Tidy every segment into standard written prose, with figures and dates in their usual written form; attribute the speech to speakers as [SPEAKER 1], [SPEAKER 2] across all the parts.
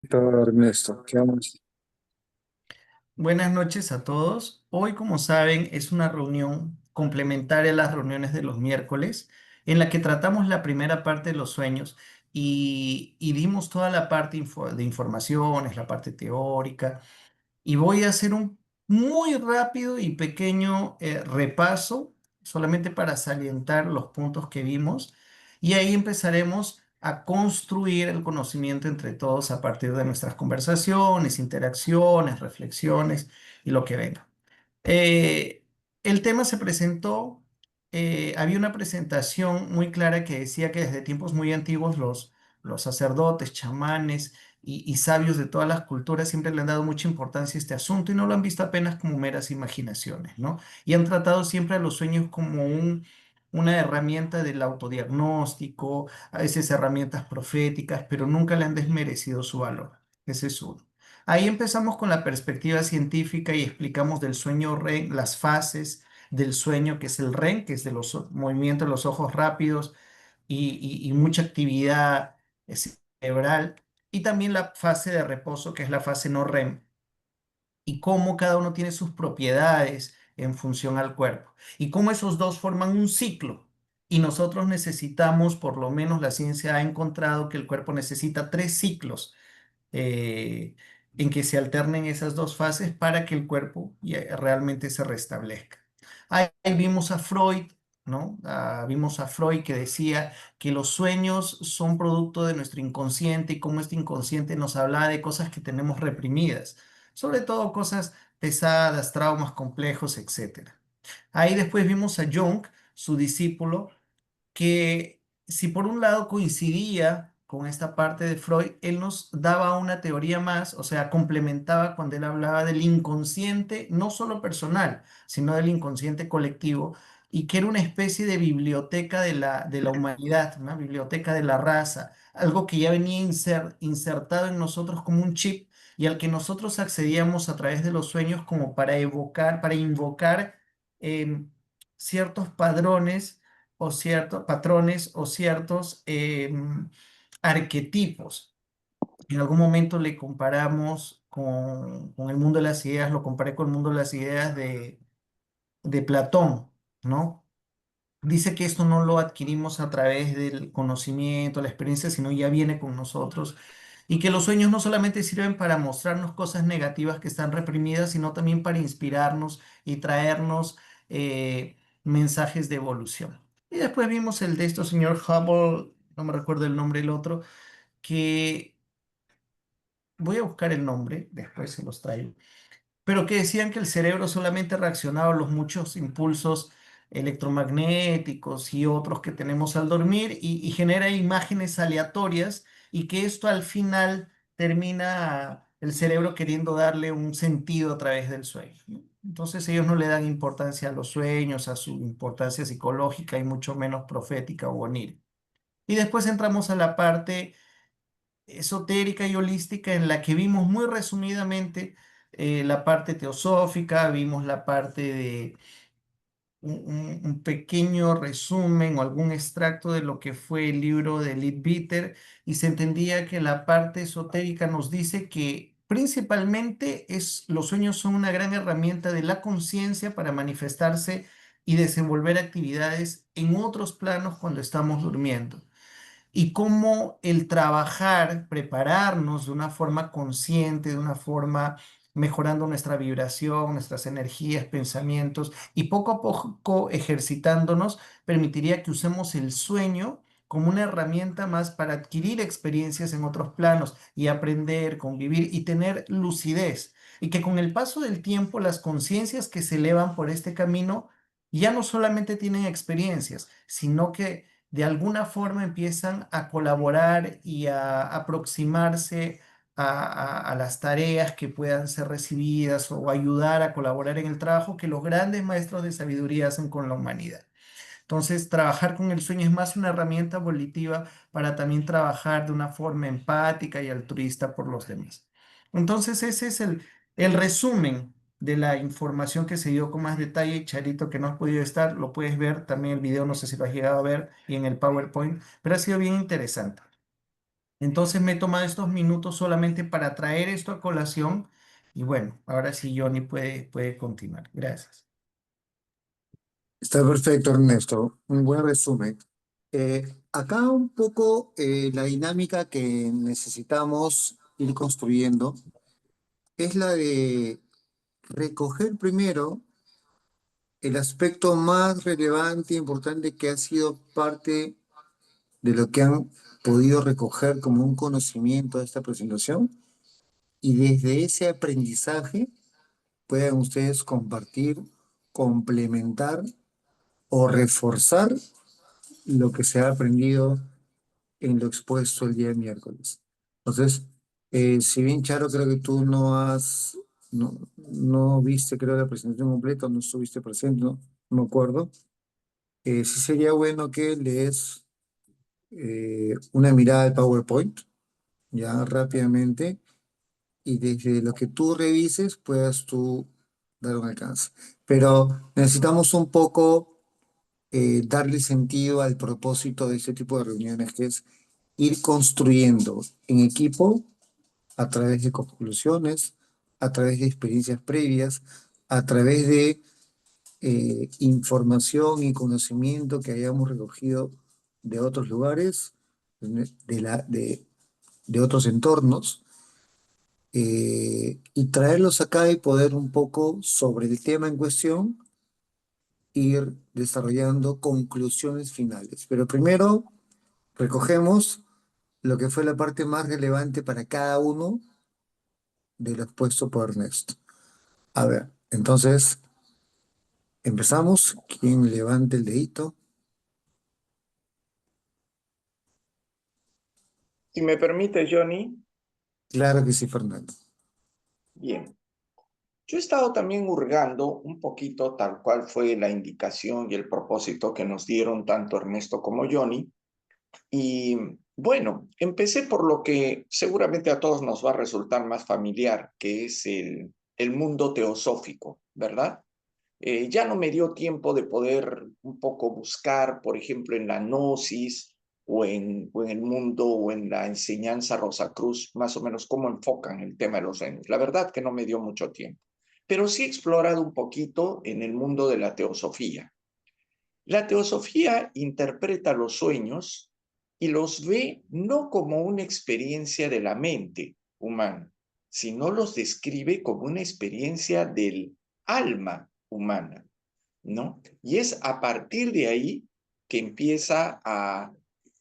[SPEAKER 1] Todo Ernesto, ¿qué vamos?
[SPEAKER 2] Buenas noches a todos. Hoy, como saben, es una reunión complementaria a las reuniones de los miércoles, en la que tratamos la primera parte de los sueños y dimos toda la parte de informaciones, la parte teórica, y voy a hacer un muy rápido y pequeño repaso, solamente para salientar los puntos que vimos, y ahí empezaremos a construir el conocimiento entre todos a partir de nuestras conversaciones, interacciones, reflexiones y lo que venga. Eh, el tema se presentó, había una presentación muy clara que decía que desde tiempos muy antiguos los sacerdotes, chamanes y sabios de todas las culturas siempre le han dado mucha importancia a este asunto y no lo han visto apenas como meras imaginaciones, ¿no? Y han tratado siempre a los sueños como una herramienta del autodiagnóstico, a veces herramientas proféticas, pero nunca le han desmerecido su valor. Ese es uno. Ahí empezamos con la perspectiva científica y explicamos del sueño REM, las fases del sueño, que es el REM, que es de los movimientos de los ojos rápidos y mucha actividad cerebral, y también la fase de reposo, que es la fase no REM, y cómo cada uno tiene sus propiedades en función al cuerpo, y cómo esos dos forman un ciclo. Y nosotros necesitamos, por lo menos la ciencia ha encontrado que el cuerpo necesita 3 ciclos eh, en que se alternen esas dos fases para que el cuerpo realmente se restablezca. Ahí vimos a Freud, ¿no? Vimos a Freud que decía que los sueños son producto de nuestro inconsciente y cómo este inconsciente nos habla de cosas que tenemos reprimidas, sobre todo cosas pesadas, traumas complejos, etcétera. Ahí después vimos a Jung, su discípulo, que si por un lado coincidía con esta parte de Freud, él nos daba una teoría más, o sea, complementaba cuando él hablaba del inconsciente, no solo personal, sino del inconsciente colectivo, y que era una especie de biblioteca de la humanidad, una biblioteca de la raza, algo que ya venía insertado en nosotros como un chip y al que nosotros accedíamos a través de los sueños como para evocar, para invocar ciertos padrones o ciertos patrones o ciertos arquetipos. En algún momento le comparamos con el mundo de las ideas, lo comparé con el mundo de las ideas de Platón, ¿no? Dice que esto no lo adquirimos a través del conocimiento, la experiencia, sino ya viene con nosotros. Y que los sueños no solamente sirven para mostrarnos cosas negativas que están reprimidas, sino también para inspirarnos y traernos mensajes de evolución. Y después vimos el de estos señor Hubble, no me recuerdo el nombre del otro, que voy a buscar el nombre, después se los traigo, pero que decían que el cerebro solamente reaccionaba a los muchos impulsos electromagnéticos y otros que tenemos al dormir y genera imágenes aleatorias y que esto al final termina el cerebro queriendo darle un sentido a través del sueño, ¿no? Entonces ellos no le dan importancia a los sueños, a su importancia psicológica y mucho menos profética o onírica. Y después entramos a la parte esotérica y holística en la que vimos muy resumidamente la parte teosófica, vimos la parte de un pequeño resumen o algún extracto de lo que fue el libro de Leadbeater y se entendía que la parte esotérica nos dice que principalmente los sueños son una gran herramienta de la conciencia para manifestarse y desenvolver actividades en otros planos cuando estamos durmiendo y cómo el trabajar, prepararnos de una forma consciente, de una forma mejorando nuestra vibración, nuestras energías, pensamientos y poco a poco ejercitándonos, permitiría que usemos el sueño como una herramienta más para adquirir experiencias en otros planos y aprender, convivir y tener lucidez. Y que con el paso del tiempo las conciencias que se elevan por este camino ya no solamente tienen experiencias, sino que de alguna forma empiezan a colaborar y a aproximarse a las tareas que puedan ser recibidas o ayudar a colaborar en el trabajo que los grandes maestros de sabiduría hacen con la humanidad. Entonces, trabajar con el sueño es más una herramienta volitiva para también trabajar de una forma empática y altruista por los demás. Entonces, ese es el resumen de la información que se dio con más detalle. Charito, que no has podido estar, lo puedes ver también el video, no sé si lo has llegado a ver, y en el PowerPoint, pero ha sido bien interesante. Entonces me he tomado estos minutos solamente para traer esto a colación y bueno, ahora sí Johnny puede continuar. Gracias.
[SPEAKER 1] Está perfecto, Ernesto. Un buen resumen. Acá un poco la dinámica que necesitamos ir construyendo es la de recoger primero el aspecto más relevante e importante que ha sido parte de lo que han podido recoger como un conocimiento de esta presentación y desde ese aprendizaje puedan ustedes compartir, complementar o reforzar lo que se ha aprendido en lo expuesto el día miércoles. Entonces, si bien Charo, creo que tú no viste, creo, la presentación completa, no estuviste presente, no me acuerdo. Sí sería bueno que lees una mirada al PowerPoint, ya rápidamente, y desde lo que tú revises puedas tú dar un alcance. Pero necesitamos un poco darle sentido al propósito de este tipo de reuniones, que es ir construyendo en equipo a través de conclusiones, a través de experiencias previas, a través de información y conocimiento que hayamos recogido de otros lugares, de otros entornos, y traerlos acá y poder un poco sobre el tema en cuestión ir desarrollando conclusiones finales. Pero primero recogemos lo que fue la parte más relevante para cada uno de lo expuesto por Ernesto. A ver, entonces empezamos. ¿Quién levante el dedito?
[SPEAKER 3] Si me permite, Johnny,
[SPEAKER 1] Claro que sí, Fernando.
[SPEAKER 3] bien. Yo he estado también hurgando un poquito tal cual fue la indicación y el propósito que nos dieron tanto Ernesto como Johnny. Y bueno, empecé por lo que seguramente a todos nos va a resultar más familiar, que es el mundo teosófico, ¿verdad? Ya no me dio tiempo de poder un poco buscar, por ejemplo, en la gnosis o en el mundo o en la enseñanza Rosacruz, más o menos cómo enfocan el tema de los sueños. La verdad que no me dio mucho tiempo, pero sí he explorado un poquito en el mundo de la teosofía. La teosofía interpreta los sueños y los ve no como una experiencia de la mente humana, sino los describe como una experiencia del alma humana, ¿no? Y es a partir de ahí que empieza a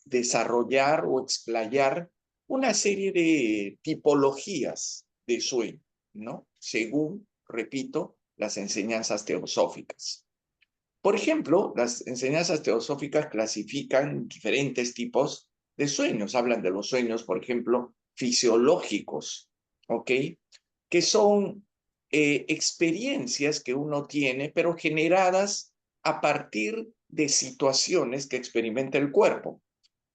[SPEAKER 3] desarrollar o explayar una serie de tipologías de sueño, ¿no? Según, repito, las enseñanzas teosóficas. Por ejemplo, las enseñanzas teosóficas clasifican diferentes tipos de sueños. Hablan de los sueños, por ejemplo, fisiológicos, ¿ok? Que son experiencias que uno tiene, pero generadas a partir de situaciones que experimenta el cuerpo.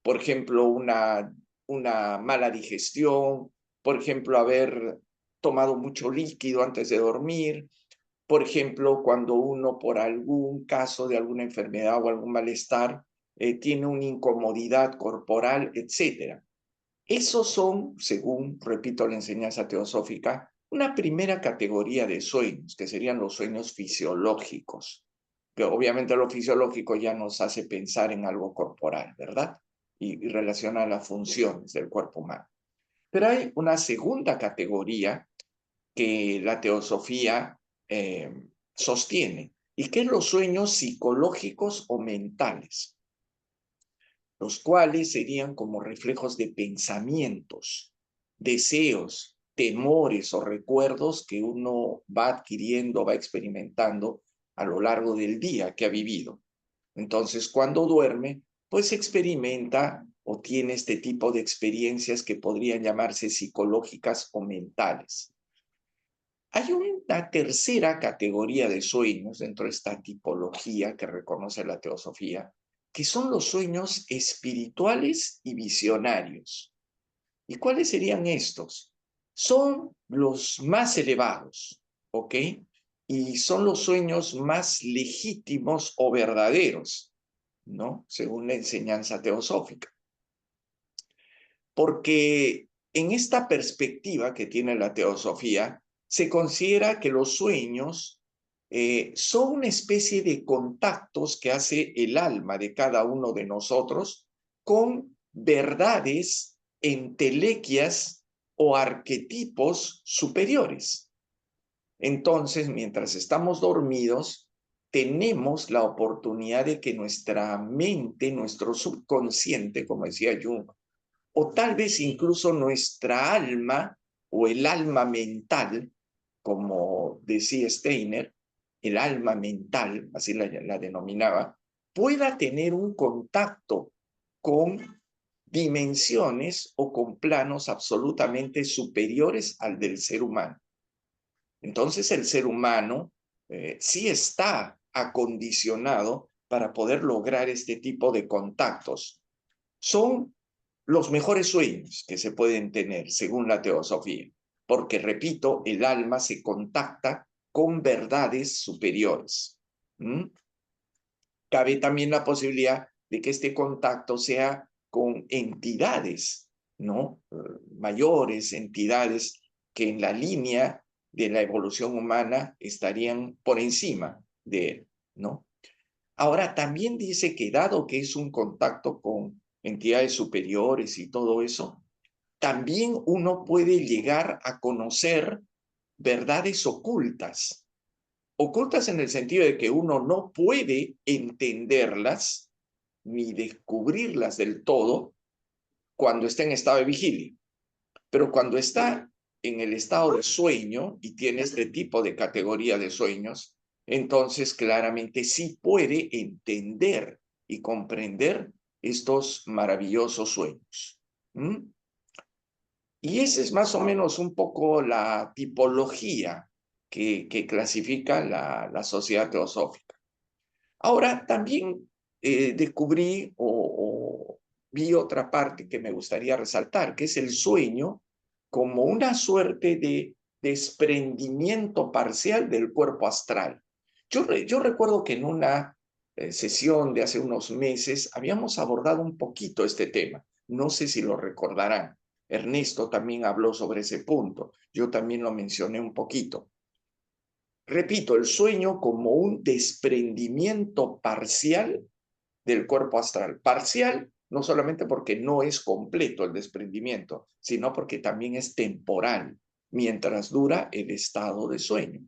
[SPEAKER 3] Por ejemplo, una mala digestión, por ejemplo, haber tomado mucho líquido antes de dormir, por ejemplo, cuando uno por algún caso de alguna enfermedad o algún malestar tiene una incomodidad corporal, etcétera. Esos son, según, repito, la enseñanza teosófica, una primera categoría de sueños, que serían los sueños fisiológicos. Que obviamente lo fisiológico ya nos hace pensar en algo corporal, ¿verdad? Y relaciona las funciones del cuerpo humano. Pero hay una segunda categoría que la teosofía eh, sostiene, y que es los sueños psicológicos o mentales, los cuales serían como reflejos de pensamientos, deseos, temores o recuerdos que uno va adquiriendo, va experimentando a lo largo del día que ha vivido. Entonces, cuando duerme, pues experimenta o tiene este tipo de experiencias que podrían llamarse psicológicas o mentales. Hay una tercera categoría de sueños dentro de esta tipología que reconoce la teosofía, que son los sueños espirituales y visionarios. ¿Y cuáles serían estos? Son los más elevados, ¿ok? Y son los sueños más legítimos o verdaderos, ¿no? Según la enseñanza teosófica. porque en esta perspectiva que tiene la teosofía, se considera que los sueños son una especie de contactos que hace el alma de cada uno de nosotros con verdades, entelequias o arquetipos superiores. Entonces, mientras estamos dormidos, tenemos la oportunidad de que nuestra mente, nuestro subconsciente, como decía Jung, o tal vez incluso nuestra alma o el alma mental, como decía Steiner, el alma mental, así la denominaba, pueda tener un contacto con dimensiones o con planos absolutamente superiores al del ser humano. Entonces el ser humano sí está acondicionado para poder lograr este tipo de contactos. Son los mejores sueños que se pueden tener, según la teosofía, porque, repito, el alma se contacta con verdades superiores. Cabe también la posibilidad de que este contacto sea con entidades, ¿no? Mayores, entidades que en la línea de la evolución humana estarían por encima de él, ¿no? Ahora, también dice que dado que es un contacto con entidades superiores y todo eso, también uno puede llegar a conocer verdades ocultas. Ocultas en el sentido de que uno no puede entenderlas ni descubrirlas del todo cuando está en estado de vigilia. Pero cuando está en el estado de sueño y tiene este tipo de categoría de sueños, entonces claramente sí puede entender y comprender estos maravillosos sueños. Y esa es más o menos un poco la tipología que clasifica la sociedad teosófica. Ahora, también descubrí o vi otra parte que me gustaría resaltar, que es el sueño como una suerte de desprendimiento parcial del cuerpo astral. Yo recuerdo que en una sesión de hace unos meses habíamos abordado un poquito este tema. No sé si lo recordarán. Ernesto también habló sobre ese punto. Yo también lo mencioné un poquito. Repito, el sueño como un desprendimiento parcial del cuerpo astral. Parcial, no solamente porque no es completo el desprendimiento, sino porque también es temporal, mientras dura el estado de sueño.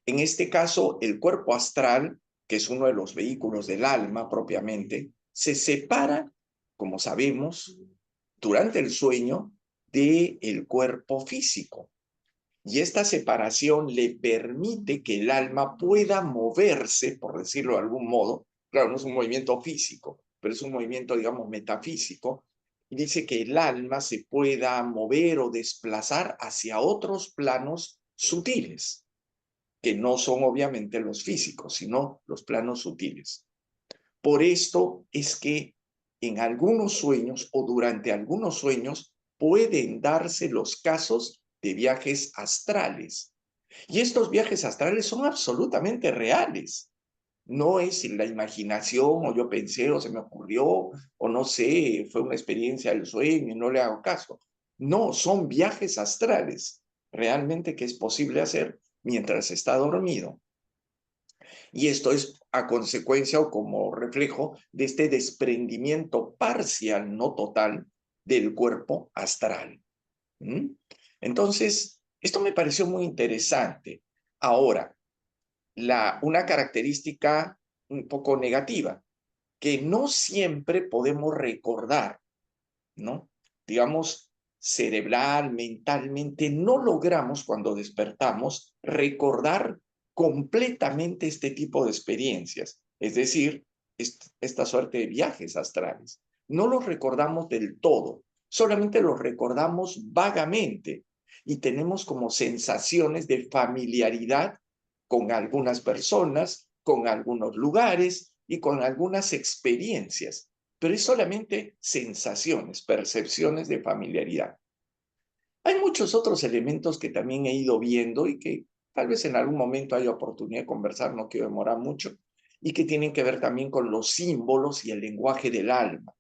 [SPEAKER 3] En este caso, el cuerpo astral, que es uno de los vehículos del alma propiamente, se separa, como sabemos, durante el sueño del cuerpo físico. Y esta separación le permite que el alma pueda moverse, por decirlo de algún modo. Claro, no es un movimiento físico, pero es un movimiento, digamos, metafísico. Y dice que el alma se pueda mover o desplazar hacia otros planos sutiles, que no son obviamente los físicos, sino los planos sutiles. Por esto es que en algunos sueños o durante algunos sueños pueden darse los casos de viajes astrales. Y estos viajes astrales son absolutamente reales. No es la imaginación o yo pensé o se me ocurrió o no sé, fue una experiencia del sueño y no le hago caso. No, son viajes astrales realmente que es posible hacer mientras está dormido. Y esto es a consecuencia o como reflejo de este desprendimiento parcial, no total, del cuerpo astral. Entonces, esto me pareció muy interesante. Ahora, una característica un poco negativa, que no siempre podemos recordar, ¿no? Digamos, cerebral, mentalmente, no logramos cuando despertamos recordar completamente este tipo de experiencias, es decir, esta suerte de viajes astrales. No los recordamos del todo, solamente los recordamos vagamente y tenemos como sensaciones de familiaridad con algunas personas, con algunos lugares y con algunas experiencias, pero es solamente sensaciones, percepciones de familiaridad. Hay muchos otros elementos que también he ido viendo y que tal vez en algún momento haya oportunidad de conversar, no quiero demorar mucho, y que tienen que ver también con los símbolos y el lenguaje del alma.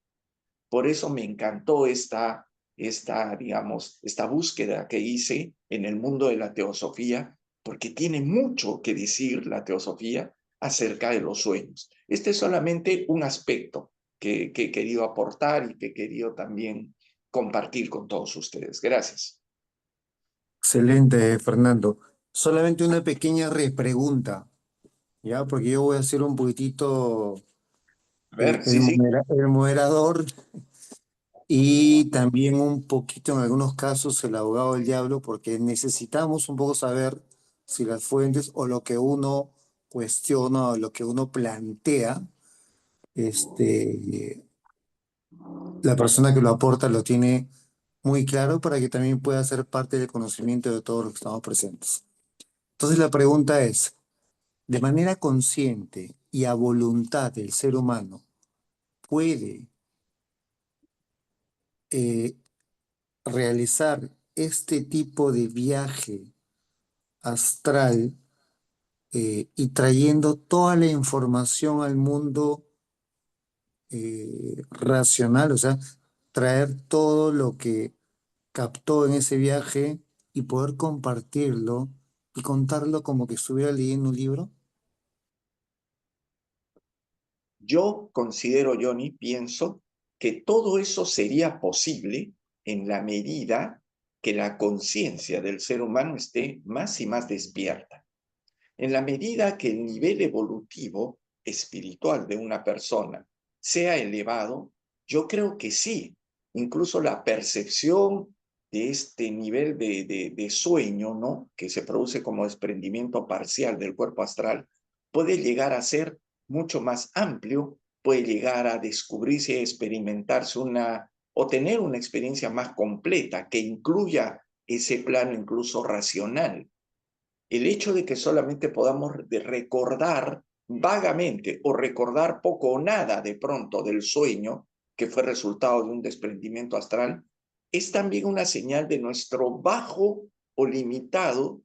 [SPEAKER 3] Por eso me encantó digamos, esta búsqueda que hice en el mundo de la teosofía, porque tiene mucho que decir la teosofía acerca de los sueños. Este es solamente un aspecto que he querido aportar y que he querido también compartir con todos ustedes. Gracias.
[SPEAKER 1] Excelente, Fernando. Solamente una pequeña repregunta, ¿ya? Porque yo voy a ser un poquitito
[SPEAKER 3] A ver, sí, sí.
[SPEAKER 1] el moderador y también un poquito en algunos casos el abogado del diablo, porque necesitamos un poco saber si las fuentes o lo que uno cuestiona o lo que uno plantea, este, la persona que lo aporta lo tiene muy claro para que también pueda ser parte del conocimiento de todos los que estamos presentes. Entonces la pregunta es, de manera consciente y a voluntad del ser humano, ¿puede eh, realizar este tipo de viaje astral y trayendo toda la información al mundo racional, o sea, traer todo lo que captó en ese viaje y poder compartirlo y contarlo como que estuviera leyendo un libro?
[SPEAKER 3] Yo considero, Johnny, pienso que todo eso sería posible en la medida que la conciencia del ser humano esté más y más despierta. En la medida que el nivel evolutivo espiritual de una persona sea elevado, yo creo que sí, incluso la percepción de este nivel de sueño, ¿no? Que se produce como desprendimiento parcial del cuerpo astral, puede llegar a ser mucho más amplio, puede llegar a descubrirse y experimentarse o tener una experiencia más completa que incluya ese plano incluso racional. El hecho de que solamente podamos recordar vagamente o recordar poco o nada de pronto del sueño que fue resultado de un desprendimiento astral es también una señal de nuestro bajo o limitado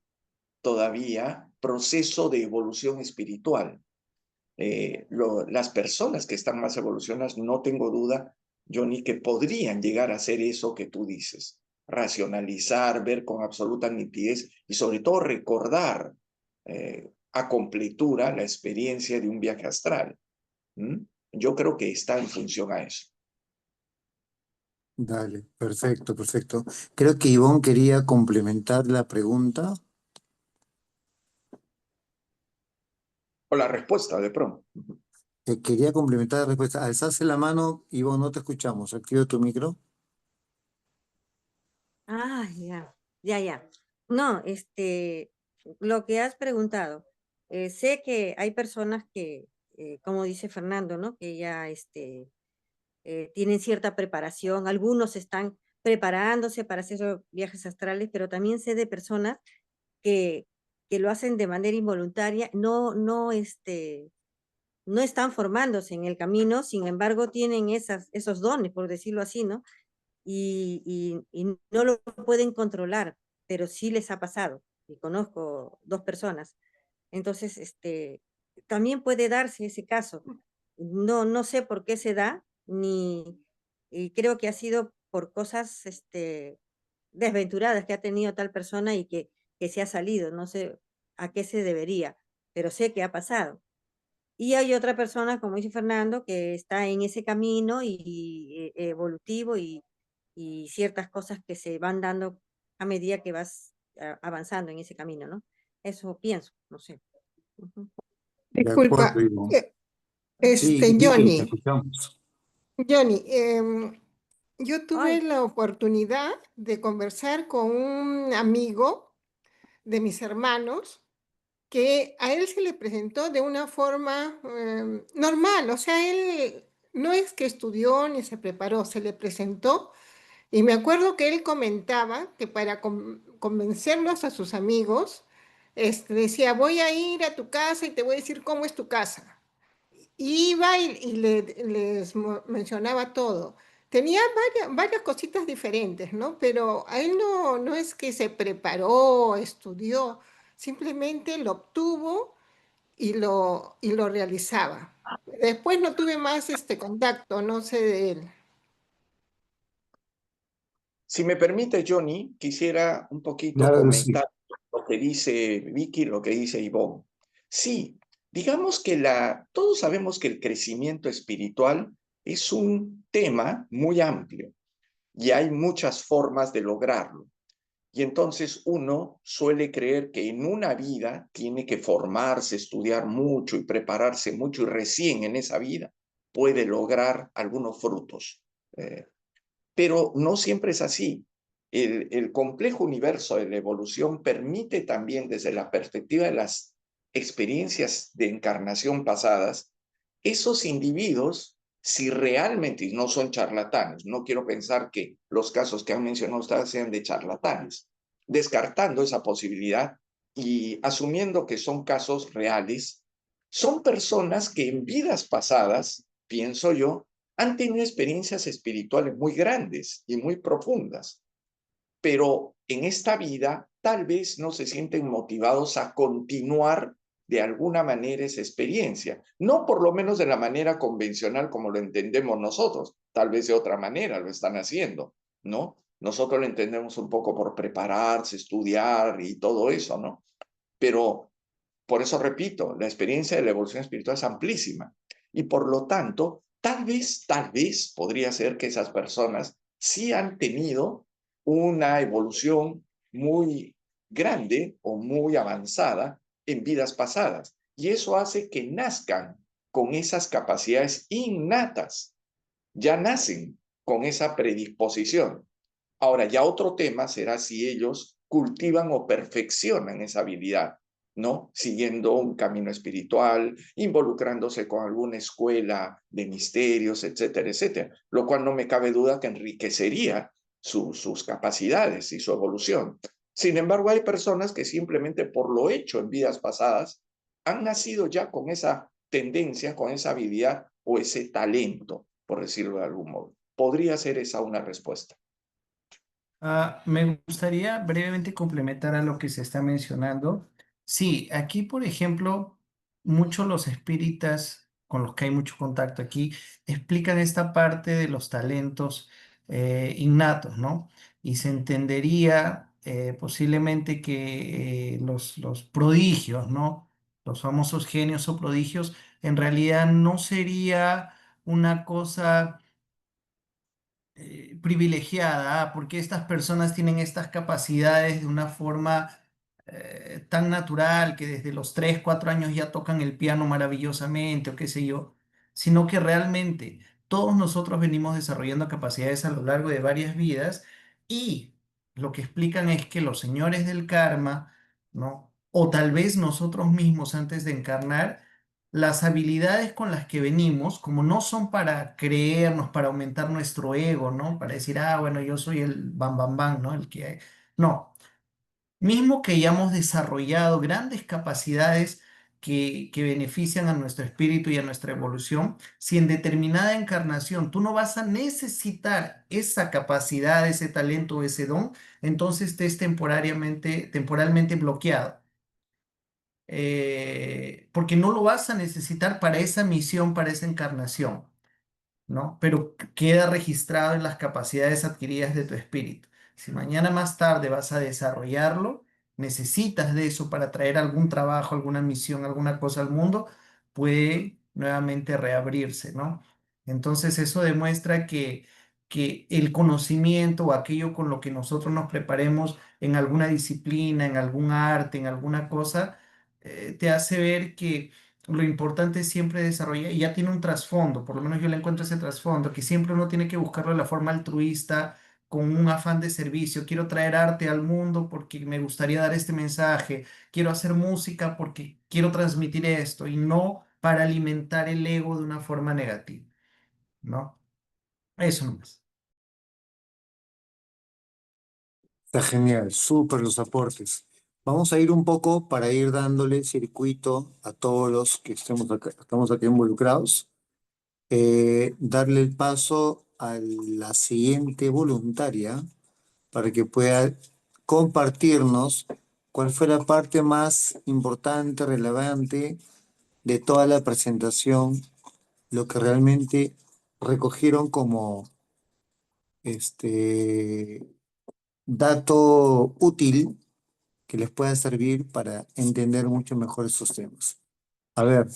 [SPEAKER 3] todavía proceso de evolución espiritual. Las personas que están más evolucionadas, no tengo duda, Johnny, que podrían llegar a hacer eso que tú dices, racionalizar, ver con absoluta nitidez y sobre todo recordar a completura la experiencia de un viaje astral. ¿Mm? Yo creo que está en función a eso.
[SPEAKER 1] Dale, perfecto, perfecto. Creo que Ivonne quería complementar la pregunta.
[SPEAKER 3] O la respuesta, de pronto.
[SPEAKER 1] Quería complementar la respuesta. Alzaste la mano, Ivonne, no te escuchamos. Activa tu micro.
[SPEAKER 4] Ah, ya. No, lo que has preguntado, sé que hay personas que, como dice Fernando, ¿no? Que ya, tienen cierta preparación, algunos están preparándose para hacer esos viajes astrales, pero también sé de personas que, que lo hacen de manera involuntaria, no están formándose en el camino, sin embargo, tienen esos dones, por decirlo así, ¿no? Y no lo pueden controlar, pero sí les ha pasado. Y conozco dos personas. Entonces, también puede darse ese caso. No sé por qué se da, y creo que ha sido por cosas, desventuradas que ha tenido tal persona y que se ha salido. No sé a qué se debería, pero sé que ha pasado. Y hay otra persona, como dice Fernando, que está en ese camino evolutivo y ciertas cosas que se van dando a medida que vas avanzando en ese camino, ¿no? Eso pienso, no sé. Ujú.
[SPEAKER 1] De acuerdo,
[SPEAKER 5] Disculpa,
[SPEAKER 1] Ivonne. Sí, Vicky, te
[SPEAKER 5] Johnny,
[SPEAKER 1] escuchamos.
[SPEAKER 5] Johnny, yo tuve
[SPEAKER 4] Ay,
[SPEAKER 5] la oportunidad de conversar con un amigo de mis hermanos que a él se le presentó de una forma normal, o sea, él no es que estudió ni se preparó, se le presentó y me acuerdo que él comentaba que para convencerlos a sus amigos, decía, voy a ir a tu casa y te voy a decir cómo es tu casa. Iba y les mencionaba todo. Tenía varias cositas diferentes, ¿no? Pero a él no es que se preparó, estudió, simplemente lo obtuvo y lo realizaba. Después no tuve más este contacto, no sé de él.
[SPEAKER 3] Si me permite, Johnny, quisiera un poquito
[SPEAKER 1] Claro que sí.
[SPEAKER 3] comentar lo que dice Vicky, lo que dice Ivonne. Sí, digamos que todos sabemos que el crecimiento espiritual es un tema muy amplio y hay muchas formas de lograrlo. Y entonces uno suele creer que en una vida tiene que formarse, estudiar mucho y prepararse mucho y recién en esa vida puede lograr algunos frutos. Pero no siempre es así. El complejo universo de la evolución permite también desde la perspectiva de las experiencias de encarnación pasadas, esos individuos, si realmente no son charlatanes, no quiero pensar que los casos que han mencionado ustedes sean de charlatanes, descartando esa posibilidad y asumiendo que son casos reales, son personas que en vidas pasadas, pienso yo, han tenido experiencias espirituales muy grandes y muy profundas, pero en esta vida tal vez no se sienten motivados a continuar de alguna manera esa experiencia, no por lo menos de la manera convencional como lo entendemos nosotros, tal vez de otra manera lo están haciendo, ¿no? Nosotros lo entendemos un poco por prepararse, estudiar y todo eso, ¿no? Pero por eso repito, la experiencia de la evolución espiritual es amplísima y por lo tanto, tal vez podría ser que esas personas sí han tenido una evolución muy grande o muy avanzada en vidas pasadas y eso hace que nazcan con esas capacidades innatas, ya nacen con esa predisposición. Ahora, ya otro tema será si ellos cultivan o perfeccionan esa habilidad, ¿no? Siguiendo un camino espiritual, involucrándose con alguna escuela de misterios, etcétera, etcétera, lo cual no me cabe duda que enriquecería sus capacidades y su evolución. Sin embargo, hay personas que simplemente por lo hecho en vidas pasadas han nacido ya con esa tendencia, con esa habilidad o ese talento, por decirlo de algún modo. Podría ser esa una respuesta.
[SPEAKER 2] Me gustaría brevemente complementar a lo que se está mencionando. Sí, aquí, por ejemplo, muchos los espíritas con los que hay mucho contacto aquí explican esta parte de los talentos innatos, ¿no? Y se entendería posiblemente que los prodigios, ¿no? Los famosos genios o prodigios, en realidad no sería una cosa privilegiada, porque estas personas tienen estas capacidades de una forma tan natural que desde los 3 4 años ya tocan el piano maravillosamente o qué sé yo, sino que realmente todos nosotros venimos desarrollando capacidades a lo largo de varias vidas y lo que explican es que los señores del karma, ¿no? O tal vez nosotros mismos antes de encarnar, las habilidades con las que venimos, como no son para creernos, para aumentar nuestro ego, ¿no? Para decir, ah, bueno, yo soy el bam, bam, bam, ¿no? El que... No, mismo que hayamos desarrollado grandes capacidades que benefician a nuestro espíritu y a nuestra evolución, si en determinada encarnación tú no vas a necesitar esa capacidad, ese talento, ese don, entonces estés temporalmente bloqueado, porque no lo vas a necesitar para esa misión, para esa encarnación, ¿no? Pero queda registrado en las capacidades adquiridas de tu espíritu. Si mañana más tarde vas a desarrollarlo, necesitas de eso para traer algún trabajo, alguna misión, alguna cosa al mundo, puede nuevamente reabrirse, ¿no? Entonces eso demuestra que el conocimiento o aquello con lo que nosotros nos preparemos en alguna disciplina, en algún arte, en alguna cosa, te hace ver que lo importante es siempre desarrollar, y ya tiene un trasfondo, por lo menos yo le encuentro ese trasfondo, que siempre uno tiene que buscarlo de la forma altruista, con un afán de servicio. Quiero traer arte al mundo porque me gustaría dar este mensaje, quiero hacer música porque quiero transmitir esto, y no para alimentar el ego de una forma negativa, ¿no? Eso nomás.
[SPEAKER 1] Está genial, súper los aportes. Vamos a ir un poco para ir dándole circuito a todos los que estamos aquí involucrados. Darle el paso a la siguiente voluntaria para que pueda compartirnos cuál fue la parte más importante, relevante de toda la presentación, lo que realmente recogieron como dato útil que les pueda servir para entender mucho mejor estos temas. A ver,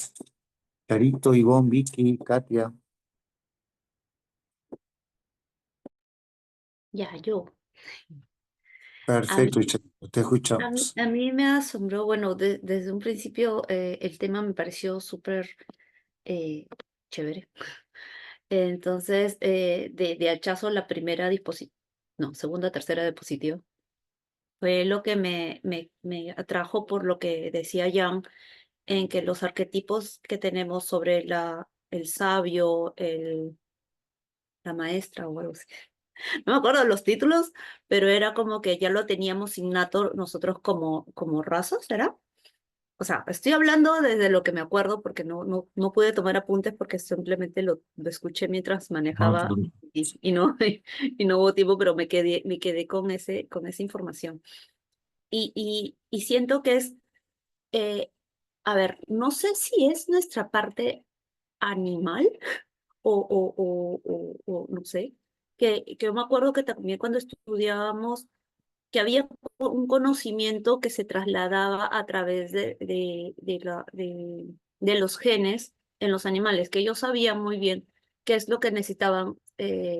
[SPEAKER 1] Charito, Ivonne, Vicky, Katia.
[SPEAKER 6] Ya, yo. A
[SPEAKER 1] Perfecto,
[SPEAKER 6] mí,
[SPEAKER 1] Charito, te escuchamos.
[SPEAKER 6] a mí me asombró, bueno, desde un principio el tema me pareció súper eh, chévere. Entonces, de hachazo, la primera disposición, no, segunda, tercera diapositiva, fue lo que me atrajo por lo que decía Jan, en que los arquetipos que tenemos sobre el sabio, la maestra o algo así. No me acuerdo de los títulos, pero era como que ya lo teníamos innato nosotros como raza, ¿será? O sea, estoy hablando desde lo que me acuerdo porque no pude tomar apuntes porque simplemente lo escuché mientras
[SPEAKER 1] Ah,
[SPEAKER 6] manejaba
[SPEAKER 1] claro.
[SPEAKER 6] y no, y no hubo tiempo, pero me quedé con esa información. Y siento que es, eh, a ver, no sé si es nuestra parte animal o no sé, que yo me acuerdo que también cuando estudiábamos que había un conocimiento que se trasladaba a través de los genes en los animales, que ellos sabían muy bien qué es lo que necesitaban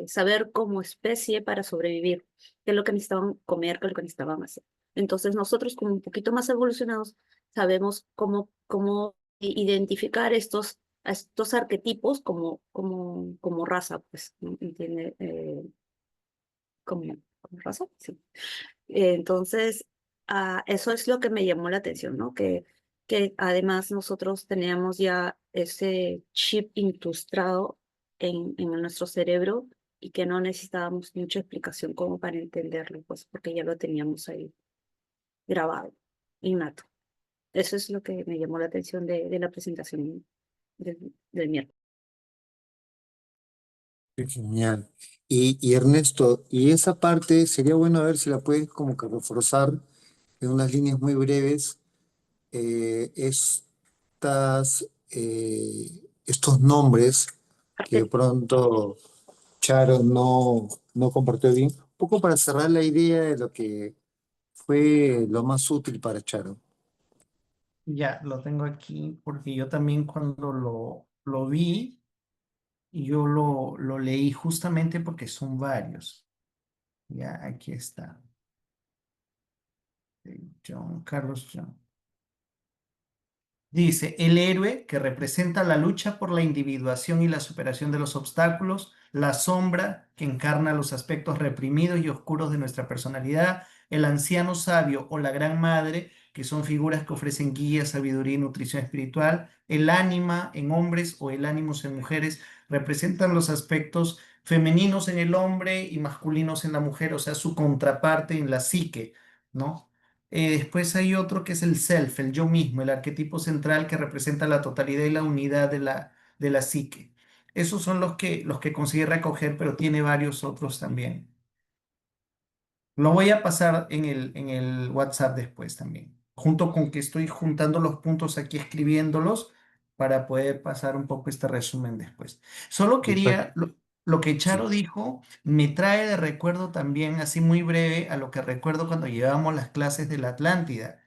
[SPEAKER 6] saber como especie para sobrevivir, qué es lo que necesitaban comer, qué es lo que necesitaban hacer. Entonces nosotros como un poquito más evolucionados sabemos cómo identificar a estos arquetipos como raza, pues, ¿no? ¿Entiende? Como raza, sí. Entonces, eso es lo que me llamó la atención, ¿no? Que además nosotros teníamos ya ese chip incrustado en nuestro cerebro y que no necesitábamos mucha explicación como para entenderlo, pues porque ya lo teníamos ahí grabado, innato. Eso es lo que me llamó la atención de la presentación del miércoles.
[SPEAKER 1] Qué genial. Y Ernesto, y esa parte sería bueno ver si la puedes como que reforzar en unas líneas muy breves, estos nombres que de pronto Charo no compartió bien, un poco para cerrar la idea de lo que fue lo más útil para Charo.
[SPEAKER 2] Ya, lo tengo aquí porque yo también cuando lo vi, yo lo leí justamente porque son varios. Ya, aquí está. John, Carlos John. Dice, el héroe que representa la lucha por la individuación y la superación de los obstáculos, la sombra que encarna los aspectos reprimidos y oscuros de nuestra personalidad, el anciano sabio o la gran madre, que son figuras que ofrecen guía, sabiduría y nutrición espiritual, el ánima en hombres o el ánimos en mujeres, representan los aspectos femeninos en el hombre y masculinos en la mujer, o sea, su contraparte en la psique, ¿no? Después hay otro que es el self, el yo mismo, el arquetipo central que representa la totalidad y la unidad de la psique. Esos son los que consigue recoger, pero tiene varios otros también. Lo voy a pasar en el WhatsApp después también, junto con que estoy juntando los puntos aquí, escribiéndolos para poder pasar un poco este resumen después. Solo
[SPEAKER 1] Perfecto.
[SPEAKER 2] quería, lo que
[SPEAKER 1] Sí.
[SPEAKER 2] Charo dijo me trae de recuerdo también, así muy breve, a lo que recuerdo cuando llevábamos las clases de la Atlántida.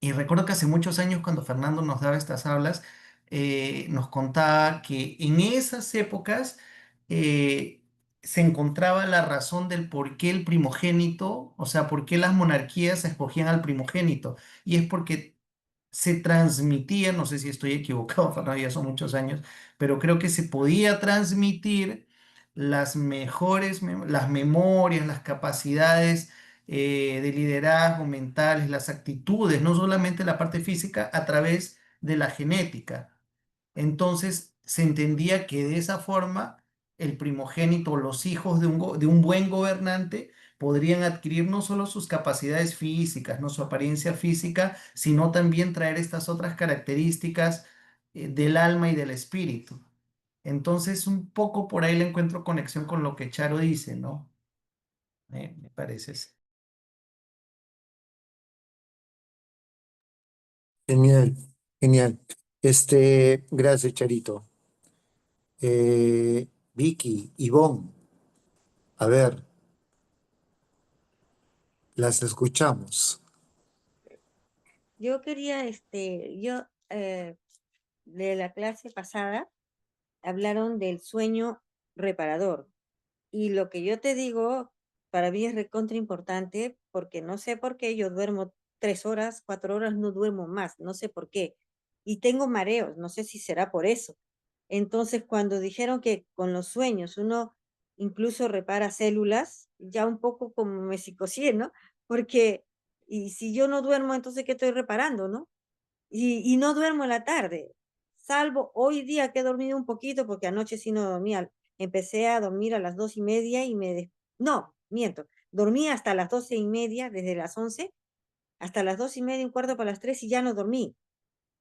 [SPEAKER 2] Y recuerdo que hace muchos años cuando Fernando nos daba estas hablas, nos contaba que en esas épocas eh, se encontraba la razón del por qué el primogénito, o sea, por qué las monarquías escogían al primogénito. Y es porque se transmitía, no sé si estoy equivocado, Fernando, ya son muchos años, pero creo que se podía transmitir las memorias, las capacidades de liderazgo mentales, las actitudes, no solamente la parte física, a través de la genética. Entonces se entendía que de esa forma el primogénito o los hijos de un buen gobernante podrían adquirir no solo sus capacidades físicas, no su apariencia física, sino también traer estas otras características del alma y del espíritu. Entonces, un poco por ahí le encuentro conexión con lo que Charo dice, ¿no? Me parece. Sí.
[SPEAKER 1] Genial, genial. Gracias, Charito. Vicky, Ivonne, a ver, Las escuchamos.
[SPEAKER 4] Yo quería, de la clase pasada, hablaron del sueño reparador. Y lo que yo te digo, para mí es recontra importante, porque no sé por qué yo duermo 3 horas, 4 horas, no duermo más, no sé por qué. Y tengo mareos, no sé si será por eso. Entonces, cuando dijeron que con los sueños uno incluso repara células, ya un poco como me psicosié, ¿no? Porque, y si yo no duermo, entonces, ¿qué estoy reparando, no? Y no duermo en la tarde, salvo hoy día que he dormido un poquito, porque anoche sí no dormía. Empecé a dormir a las 2:30 y no, miento, dormí hasta las 12:30, desde las 11 hasta las 2:30, un cuarto para las 3 y ya no dormí.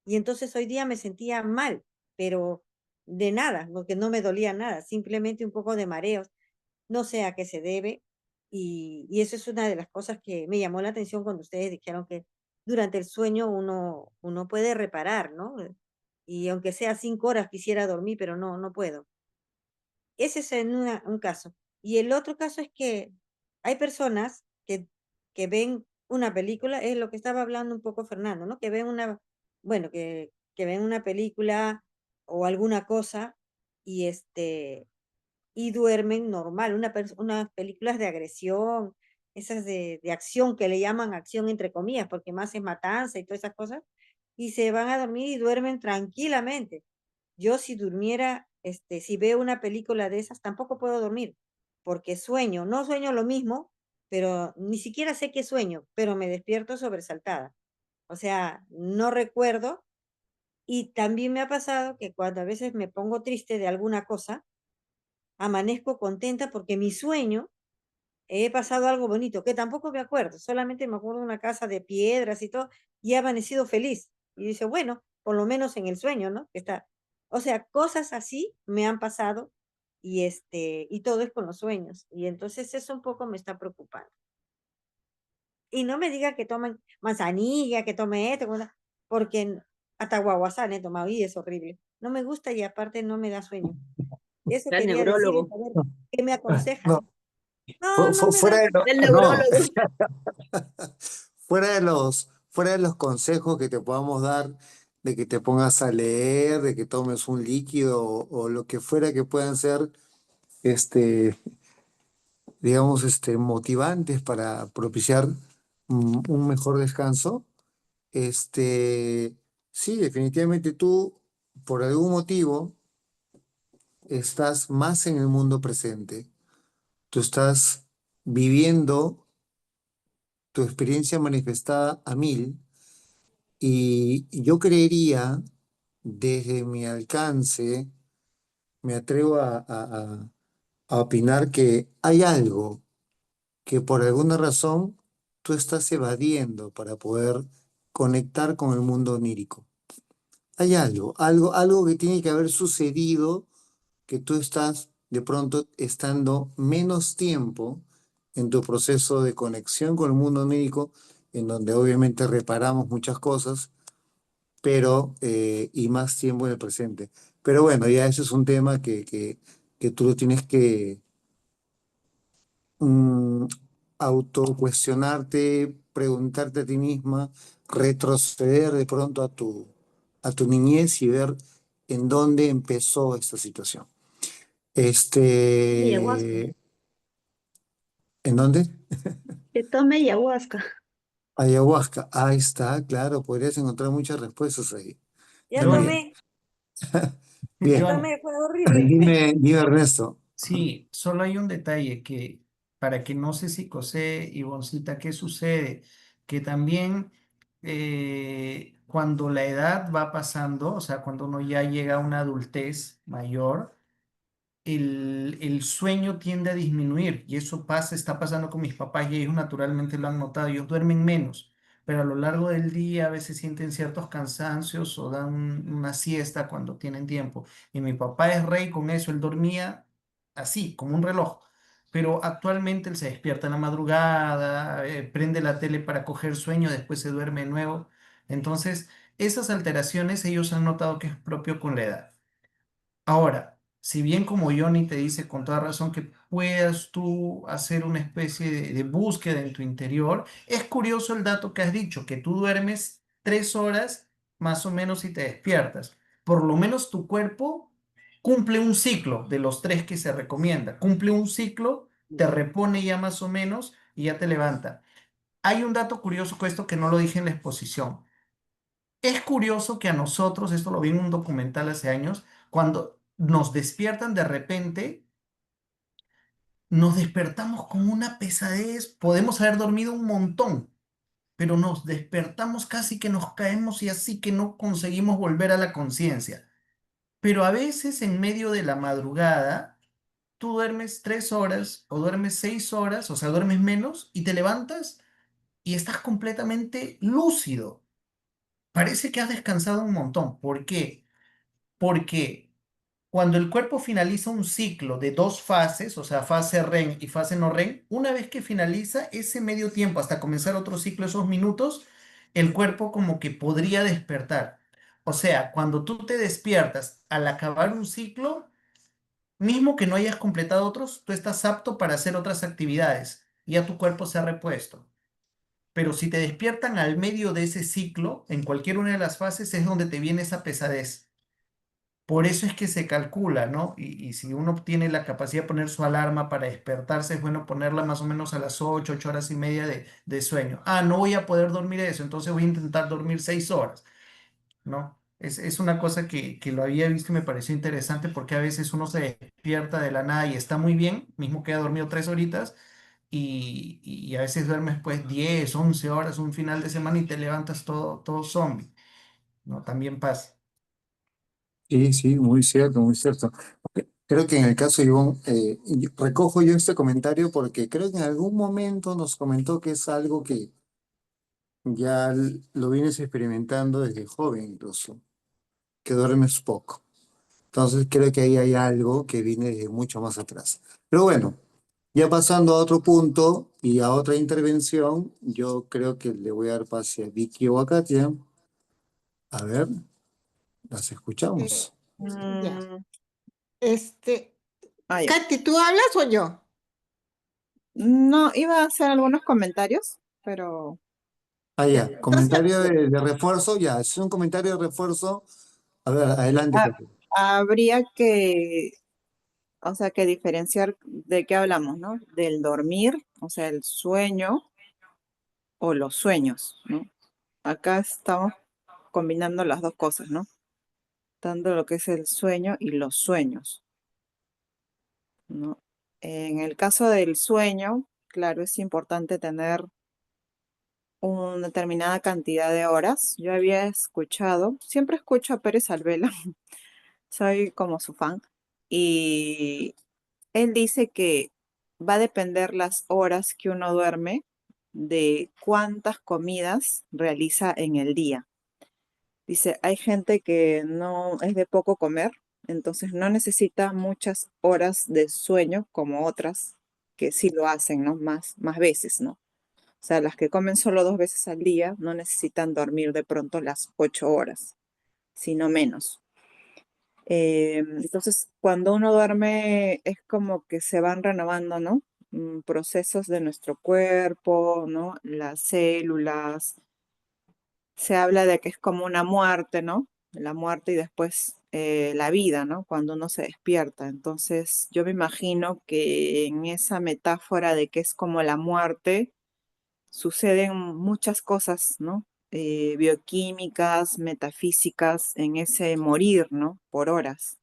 [SPEAKER 4] Y entonces hoy día me sentía mal, pero de nada, porque no me dolía nada, simplemente un poco de mareos. No sé a qué se debe. Y eso es una de las cosas que me llamó la atención cuando ustedes dijeron que durante el sueño uno puede reparar, ¿no? Y aunque sea 5 horas quisiera dormir, pero no puedo. Ese es un caso. Y el otro caso es que hay personas que ven una película, es lo que estaba hablando un poco Fernando, ¿no? Que ven bueno, que ven una película o alguna cosa y y duermen normal, unas películas de agresión, esas de acción que le llaman acción entre comillas, porque más es matanza y todas esas cosas, y se van a dormir y duermen tranquilamente. Yo si durmiera, si veo una película de esas, tampoco puedo dormir, porque sueño, no sueño lo mismo, pero ni siquiera sé qué sueño, pero me despierto sobresaltada. O sea, no recuerdo. Y también me ha pasado que cuando a veces me pongo triste de alguna cosa, amanezco contenta porque mi sueño, he pasado algo bonito, que tampoco me acuerdo, solamente me acuerdo de una casa de piedras y todo, y he amanecido feliz. Y dice, bueno, por lo menos en el sueño, ¿no? O sea, cosas así me han pasado y todo es con los sueños. Y entonces eso un poco me está preocupando. Y no me diga que tomen manzanilla, que tome esto, porque hasta guaguasán he tomado y es horrible. No me gusta y aparte no me da sueño. Eso
[SPEAKER 6] Al
[SPEAKER 4] quería decir y
[SPEAKER 6] neurólogo,
[SPEAKER 4] saber qué me
[SPEAKER 1] No,
[SPEAKER 4] aconsejan. No, no me da
[SPEAKER 1] fuera de
[SPEAKER 4] sueño.
[SPEAKER 6] del
[SPEAKER 1] no,
[SPEAKER 6] neurólogo.
[SPEAKER 1] fuera de los consejos que te podamos dar, de que te pongas a leer, de que tomes un líquido o lo que fuera que puedan ser, este, digamos, motivantes para propiciar un mejor descanso. Este, sí, definitivamente tú, por algún motivo, estás más en el mundo presente. Tú estás viviendo tu experiencia manifestada a 1000 y yo creería, desde mi alcance, me atrevo a opinar que hay algo que por alguna razón tú estás evadiendo para poder conectar con el mundo onírico. Hay algo que tiene que haber sucedido, que tú estás de pronto estando menos tiempo en tu proceso de conexión con el mundo onírico, en donde obviamente reparamos muchas cosas, pero y más tiempo en el presente. Pero bueno, ya ese es un tema que tú lo tienes que mm, autocuestionarte, preguntarte a ti misma, retroceder de pronto a tu niñez y ver en dónde empezó esta situación.
[SPEAKER 6] Ayahuasca.
[SPEAKER 1] ¿En dónde?
[SPEAKER 6] Que tome ayahuasca.
[SPEAKER 1] Ayahuasca. Ahí está, claro, podrías encontrar muchas respuestas ahí.
[SPEAKER 4] Ya
[SPEAKER 2] Johnny,
[SPEAKER 1] También.
[SPEAKER 4] tomé, ya
[SPEAKER 1] Bien,
[SPEAKER 2] Johnny,
[SPEAKER 4] tomé, fue horrible.
[SPEAKER 1] dime Ernesto.
[SPEAKER 2] sí, solo hay un detalle que para que no se psicosee, Ivoncita, ¿qué sucede? Que también cuando la edad va pasando, o sea, cuando uno ya llega a una adultez mayor, el sueño tiende a disminuir y eso pasa, está pasando con mis papás y ellos naturalmente lo han notado, ellos duermen menos, pero a lo largo del día a veces sienten ciertos cansancios o dan una siesta cuando tienen tiempo. Y mi papá es rey con eso, él dormía así, como un reloj. Pero actualmente él se despierta en la madrugada, prende la tele para coger sueño, después se duerme de nuevo. Entonces, esas alteraciones ellos han notado que es propio con la edad. Ahora, si bien como Johnny te dice con toda razón que puedas tú hacer una especie de búsqueda en tu interior, es curioso el dato que has dicho, que tú duermes 3 horas más o menos y te despiertas. Por lo menos tu cuerpo cumple un ciclo de los 3 que se recomienda. Cumple un ciclo, te repone ya más o menos y ya te levanta. Hay un dato curioso con esto que no lo dije en la exposición. Es curioso que a nosotros, esto lo vi en un documental hace años, cuando nos despiertan de repente, nos despertamos con una pesadez, podemos haber dormido un montón, pero nos despertamos casi que nos caemos y así que no conseguimos volver a la conciencia. Pero a veces en medio de la madrugada, tú duermes 3 horas o duermes 6 horas, o sea, duermes menos y te levantas y estás completamente lúcido. Parece que has descansado un montón. ¿Por qué? Porque cuando el cuerpo finaliza un ciclo de 2 fases, o sea, fase REM y fase no REM, una vez que finaliza ese medio tiempo hasta comenzar otro ciclo, esos minutos, el cuerpo como que podría despertar. O sea, cuando tú te despiertas al acabar un ciclo, mismo que no hayas completado otros, tú estás apto para hacer otras actividades. Y ya tu cuerpo se ha repuesto. Pero si te despiertan al medio de ese ciclo, en cualquier una de las fases, es donde te viene esa pesadez. Por eso es que se calcula, ¿no? Y si uno tiene la capacidad de poner su alarma para despertarse, es bueno ponerla más o menos a las 8 horas y media de sueño. Ah, no voy a poder dormir eso, entonces voy a intentar dormir 6 horas, ¿no? Es una cosa que lo había visto y me pareció interesante porque a veces uno se despierta de la nada y está muy bien, mismo que ha dormido 3 horitas, y a veces duermes pues 10, 11 horas, un final de semana y te levantas todo zombie, ¿no? También pasa.
[SPEAKER 1] Sí, sí, muy cierto, muy cierto. Creo que en el caso de Ivonne, recojo yo este comentario porque creo que en algún momento nos comentó que es algo que ya lo vienes experimentando desde joven incluso, que duermes poco. Entonces creo que ahí hay algo que viene desde mucho más atrás. Pero bueno, ya pasando a otro punto y a otra intervención, yo creo que le voy a dar pase a Vicky o a Katia. A ver, las
[SPEAKER 5] Eh,
[SPEAKER 1] escuchamos.
[SPEAKER 5] ya.
[SPEAKER 7] Mm,
[SPEAKER 5] Este,
[SPEAKER 7] ah, ya.
[SPEAKER 5] Katy, ¿tú hablas o yo?
[SPEAKER 7] No, iba a hacer algunos comentarios, pero
[SPEAKER 1] Ah, ya,
[SPEAKER 5] Entonces,
[SPEAKER 1] comentario de refuerzo, ya, es un comentario de refuerzo. A ver, adelante,
[SPEAKER 7] ha-
[SPEAKER 1] Katia.
[SPEAKER 7] habría que, o sea, que diferenciar de qué hablamos, ¿no? Del dormir, o sea, el sueño o los sueños, ¿no? Acá estamos combinando las dos cosas, ¿no? Tanto lo que es el sueño y los sueños, ¿no? En el caso del sueño, claro, es importante tener una determinada cantidad de horas. Yo había escuchado, siempre escucho a Pérez Alvela, soy como su fan, y él dice que va a depender las horas que uno duerme de cuántas comidas realiza en el día. Dice, hay gente que no es de poco comer, entonces no necesita muchas horas de sueño como otras que sí lo hacen, ¿no? Más veces, ¿no? O sea, las que comen solo 2 veces al día no necesitan dormir de pronto las 8 horas, sino menos. Entonces, cuando uno duerme es como que se van renovando, ¿no? Procesos de nuestro cuerpo, ¿no? Las células. Se habla de que es como una muerte, ¿no? La muerte y después la vida, ¿no? Cuando uno se despierta. Entonces, yo me imagino que en esa metáfora de que es como la muerte, suceden muchas cosas, ¿no? Bioquímicas, metafísicas, en ese morir, ¿no? Por horas.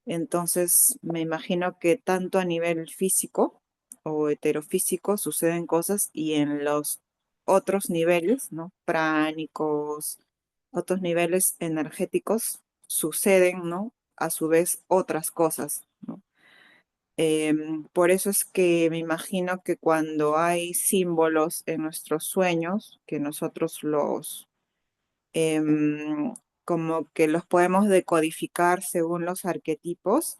[SPEAKER 7] Entonces, me imagino que tanto a nivel físico o heterofísico suceden cosas y en los otros niveles, ¿no? Pránicos, otros niveles energéticos suceden, ¿no? A su vez otras cosas, ¿no? Por eso es que me imagino que cuando hay símbolos en nuestros sueños, que nosotros los em, como que los podemos decodificar según los arquetipos,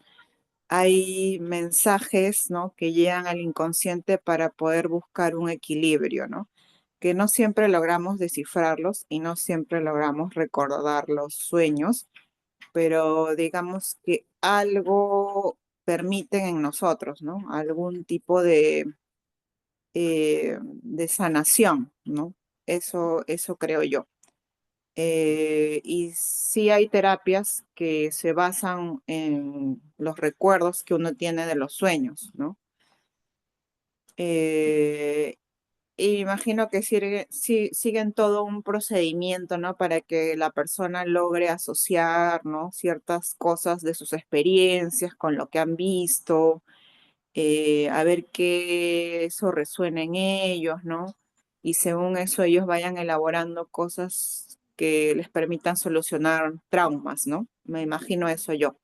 [SPEAKER 7] hay mensajes, ¿no? Que llegan al inconsciente para poder buscar un equilibrio, ¿no? Que no siempre logramos descifrarlos y no siempre logramos recordar los sueños, pero digamos que algo permiten en nosotros, ¿no? Algún tipo de sanación, ¿no? Eso creo yo. Y sí hay terapias que se basan en los recuerdos que uno tiene de los sueños, ¿no? Y imagino que siguen todo un procedimiento, ¿no? Para que la persona logre asociar, ¿no? Ciertas cosas de sus experiencias con lo que han visto, a ver qué eso resuena en ellos, ¿no? Y según eso ellos vayan elaborando cosas que les permitan solucionar traumas, ¿no? Me imagino eso yo.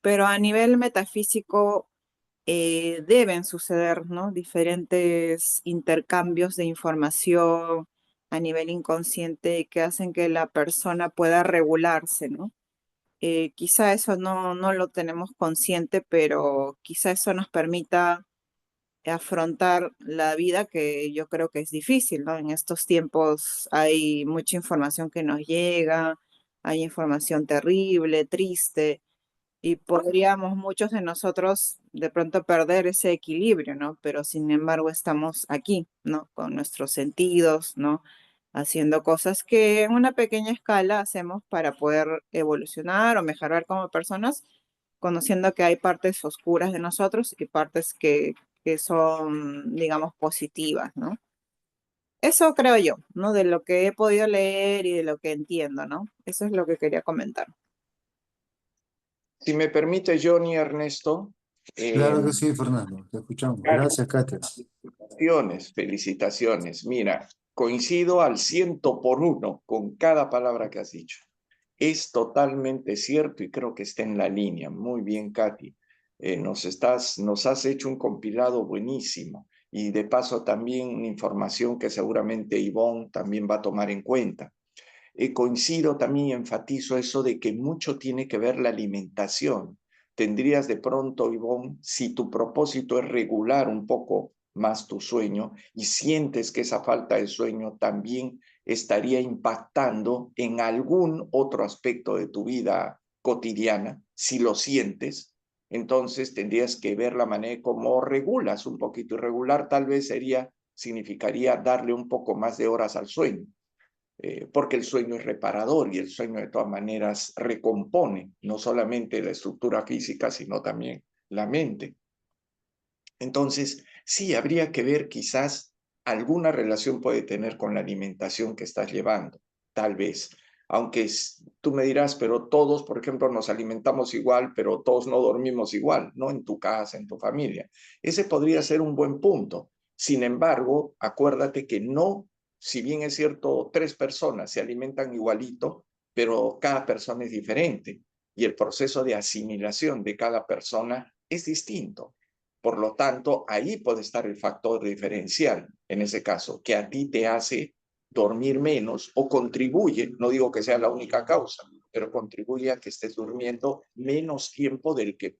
[SPEAKER 7] Pero a nivel metafísico deben suceder, ¿no? Diferentes intercambios de información a nivel inconsciente que hacen que la persona pueda regularse, ¿no? Quizá eso no lo tenemos consciente, pero quizá eso nos permita afrontar la vida que yo creo que es difícil, ¿no? En estos tiempos hay mucha información que nos llega, hay información terrible, triste, y podríamos muchos de nosotros de pronto perder ese equilibrio, ¿no? Pero sin embargo estamos aquí, ¿no? Con nuestros sentidos, ¿no? Haciendo cosas que en una pequeña escala hacemos para poder evolucionar o mejorar como personas, conociendo que hay partes oscuras de nosotros y partes que son, digamos, positivas, ¿no? Eso creo yo, ¿no? De lo que he podido leer y de lo que entiendo, ¿no? Eso es lo que quería comentar.
[SPEAKER 3] Si me permite, Johnny, Ernesto,
[SPEAKER 1] Claro que sí, Fernando, te escuchamos. Gracias, Katia.
[SPEAKER 3] felicitaciones, felicitaciones. Mira, coincido al 100 por 1 con cada palabra que has dicho. Es totalmente cierto y creo que está en la línea. Muy bien, Katy. Nos has hecho un compilado buenísimo y de paso también una información que seguramente Ivonne también va a tomar en cuenta. Coincido también y enfatizo eso de que mucho tiene que ver la alimentación. Tendrías de pronto, Ivonne, si tu propósito es regular un poco más tu sueño y sientes que esa falta de sueño también estaría impactando en algún otro aspecto de tu vida cotidiana, si lo sientes, entonces tendrías que ver la manera como regulas un poquito. Irregular tal vez significaría darle un poco más de horas al sueño, porque el sueño es reparador y el sueño de todas maneras recompone no solamente la estructura física, sino también la mente. Entonces, sí, habría que ver quizás alguna relación puede tener con la alimentación que estás llevando, tal vez. Aunque tú me dirás, pero todos, por ejemplo, nos alimentamos igual, pero todos no dormimos igual, ¿no? En tu casa, en tu familia. Ese podría ser un buen punto. Sin embargo, acuérdate que no, si bien es cierto, 3 personas se alimentan igualito, pero cada persona es diferente y el proceso de asimilación de cada persona es distinto. Por lo tanto, ahí puede estar el factor diferencial, en ese caso, que a ti te hace dormir menos o contribuye, no digo que sea la única causa, pero contribuye a que estés durmiendo menos tiempo del que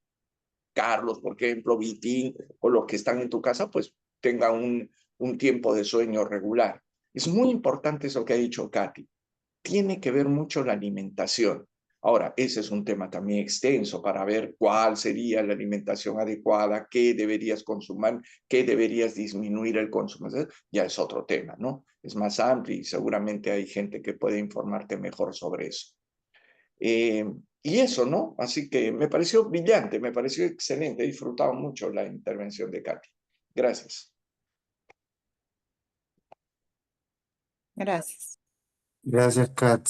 [SPEAKER 3] Carlos, por ejemplo, Vitín o los que están en tu casa, pues tengan un tiempo de sueño regular. Es muy importante eso que ha dicho Katy. Tiene que ver mucho la alimentación. Ahora, ese es un tema también extenso para ver cuál sería la alimentación adecuada, qué deberías consumir, qué deberías disminuir el consumo. Ya es otro tema, ¿no? Es más amplio y seguramente hay gente que puede informarte mejor sobre eso. Y eso, ¿no? Así que me pareció brillante, me pareció excelente. He disfrutado mucho la intervención de Katy. Gracias.
[SPEAKER 7] Gracias.
[SPEAKER 1] Gracias, Kat.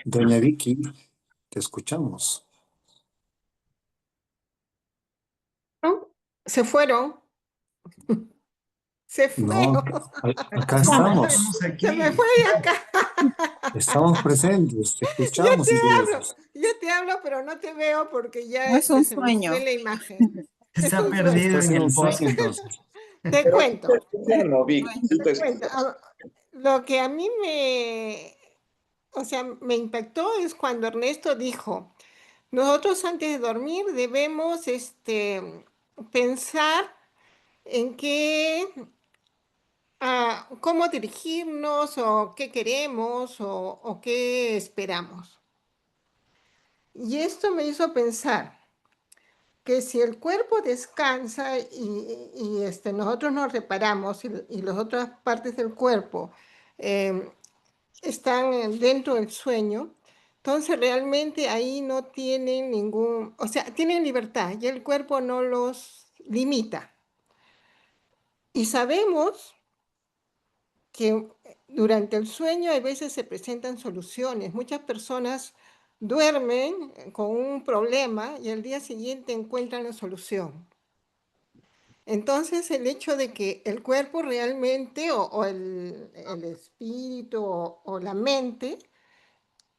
[SPEAKER 1] Doña Vicky, te escuchamos.
[SPEAKER 5] ¿No? Se fueron, se
[SPEAKER 1] No,
[SPEAKER 5] fueron.
[SPEAKER 1] acá
[SPEAKER 2] No,
[SPEAKER 1] estamos.
[SPEAKER 2] estamos
[SPEAKER 5] Se me
[SPEAKER 2] aquí.
[SPEAKER 5] fue de acá.
[SPEAKER 1] Estamos presentes, te
[SPEAKER 5] Yo
[SPEAKER 1] escuchamos
[SPEAKER 5] te
[SPEAKER 1] y te
[SPEAKER 5] hablo, yo te hablo, pero no te veo porque ya
[SPEAKER 7] No es un
[SPEAKER 5] se me fue
[SPEAKER 7] sueño.
[SPEAKER 5] la imagen. Es
[SPEAKER 2] Está
[SPEAKER 5] un sueño.
[SPEAKER 2] perdido
[SPEAKER 1] estás
[SPEAKER 2] en
[SPEAKER 1] en un
[SPEAKER 2] el
[SPEAKER 1] sueño
[SPEAKER 2] bosque.
[SPEAKER 1] entonces.
[SPEAKER 5] Te
[SPEAKER 3] Pero sí
[SPEAKER 5] cuento,
[SPEAKER 3] te escucho, Vic, sí te
[SPEAKER 5] te cuento.
[SPEAKER 3] escucho.
[SPEAKER 5] Lo que a mí me impactó es cuando Ernesto dijo, nosotros antes de dormir debemos pensar en qué, cómo dirigirnos o qué queremos o qué esperamos. Y esto me hizo pensar que si el cuerpo descansa nosotros nos reparamos y las otras partes del cuerpo eh, están dentro del sueño, entonces realmente ahí no tienen ningún, o sea, tienen libertad y el cuerpo no los limita. Y sabemos que durante el sueño a veces se presentan soluciones. Muchas personas duermen con un problema y al día siguiente encuentran la solución. Entonces, el hecho de que el cuerpo realmente o el espíritu o la mente,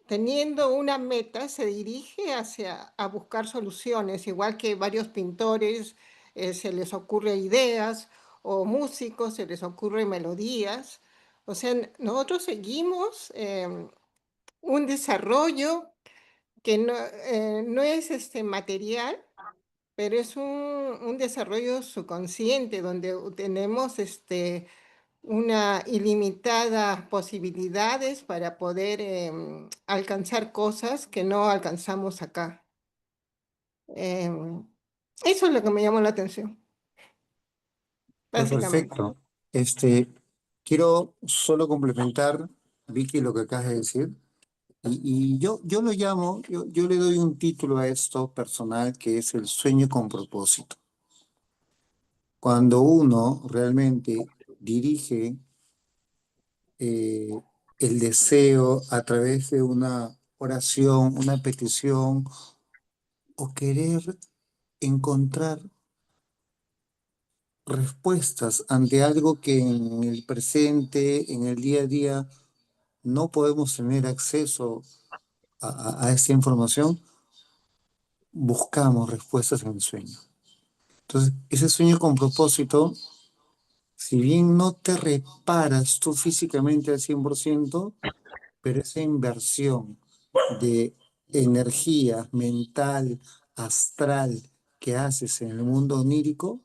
[SPEAKER 5] teniendo una meta, se dirige hacia a buscar soluciones, igual que varios pintores se les ocurre ideas o músicos se les ocurren melodías. O sea, nosotros seguimos un desarrollo que no es material, pero es un desarrollo subconsciente donde tenemos una ilimitada posibilidades para poder alcanzar cosas que no alcanzamos acá. Em, Eso es lo que me llamó la atención,
[SPEAKER 1] Está
[SPEAKER 5] básicamente.
[SPEAKER 1] perfecto. Este, quiero solo complementar, Vicky, lo que acabas de decir. Y yo lo llamo, yo le doy un título a esto personal que es el sueño con propósito. Cuando uno realmente dirige eh, el deseo a través de una oración, una petición o querer encontrar respuestas ante algo que en el presente, en el día a día, no podemos tener acceso a esa información, buscamos respuestas en el sueño. Entonces, ese sueño con propósito, si bien no te reparas tú físicamente al 100%, pero esa inversión de energía mental, astral que haces en el mundo onírico,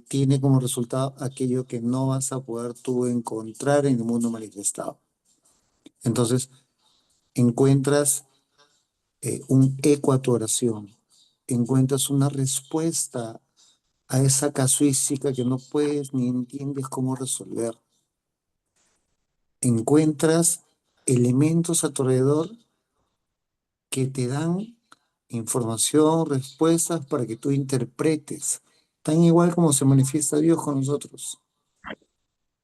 [SPEAKER 1] tiene como resultado aquello que no vas a poder tú encontrar en el mundo manifestado. Entonces, encuentras un eco a tu oración, encuentras una respuesta a esa casuística que no puedes ni entiendes cómo resolver. Encuentras elementos a tu alrededor que te dan información, respuestas para que tú interpretes, tan igual como se manifiesta Dios con nosotros.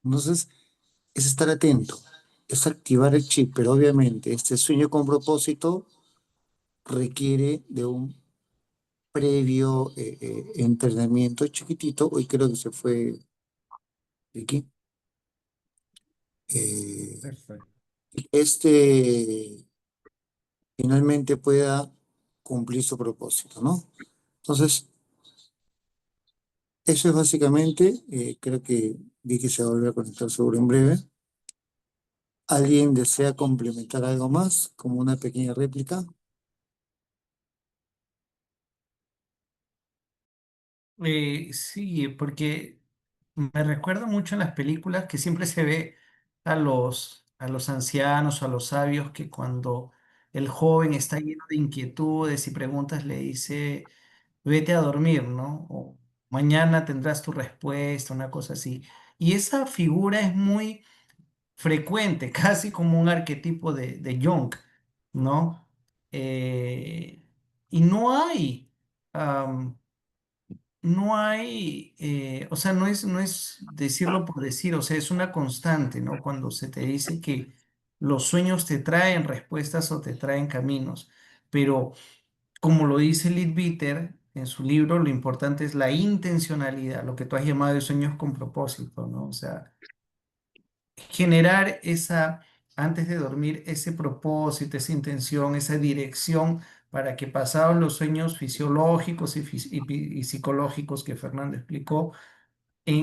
[SPEAKER 1] Entonces, es estar atento, es activar el chip, pero obviamente este sueño con propósito requiere de un previo entrenamiento chiquitito. Hoy creo que se fue Vicky. Eh,
[SPEAKER 2] Perfecto.
[SPEAKER 1] este finalmente pueda cumplir su propósito, ¿no? Entonces, eso es básicamente, creo que Vicky se va a volver a conectar seguro en breve. ¿Alguien desea complementar algo más, como una pequeña réplica?
[SPEAKER 2] Sí, porque me recuerda mucho en las películas que siempre se ve a los ancianos o a los sabios que cuando el joven está lleno de inquietudes y preguntas le dice, vete a dormir, ¿no? O mañana tendrás tu respuesta, una cosa así. Y esa figura es muy frecuente, casi como un arquetipo de Jung, ¿no? Y no hay, o sea, no es decirlo por decir, o sea, es una constante, ¿no? Cuando se te dice que los sueños te traen respuestas o te traen caminos, pero como lo dice Leadbeater en su libro, lo importante es la intencionalidad, lo que tú has llamado de sueños con propósito, ¿no? O sea, generar antes de dormir, ese propósito, esa intención, esa dirección para que pasados los sueños fisiológicos y psicológicos que Fernando explicó,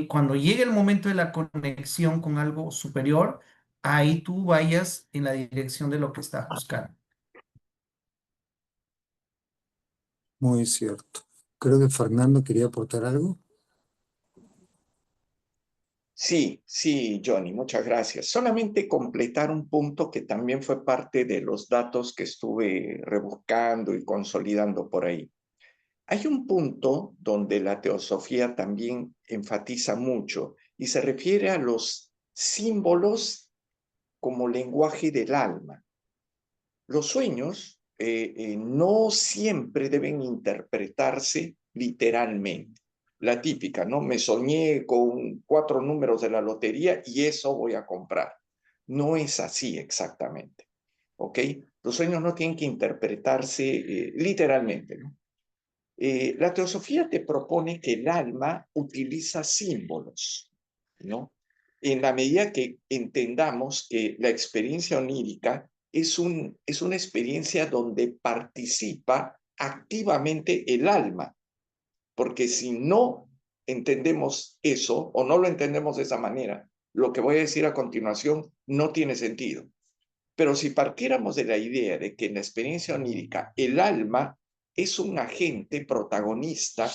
[SPEAKER 2] cuando llegue el momento de la conexión con algo superior, ahí tú vayas en la dirección de lo que estás buscando.
[SPEAKER 1] Muy cierto. Creo que Fernando quería aportar algo.
[SPEAKER 3] Sí, sí, Johnny, muchas gracias. Solamente completar un punto que también fue parte de los datos que estuve rebuscando y consolidando por ahí. Hay un punto donde la teosofía también enfatiza mucho y se refiere a los símbolos como lenguaje del alma. Los sueños no siempre deben interpretarse literalmente. La típica, ¿no? Me soñé con 4 números de la lotería y eso voy a comprar. No es así exactamente, ¿ok? Los sueños no tienen que interpretarse literalmente, ¿no? La teosofía te propone que el alma utiliza símbolos, ¿no? En la medida que entendamos que la experiencia onírica es una experiencia donde participa activamente el alma, porque si no entendemos eso o no lo entendemos de esa manera, lo que voy a decir a continuación no tiene sentido. Pero si partiéramos de la idea de que en la experiencia onírica el alma es un agente protagonista,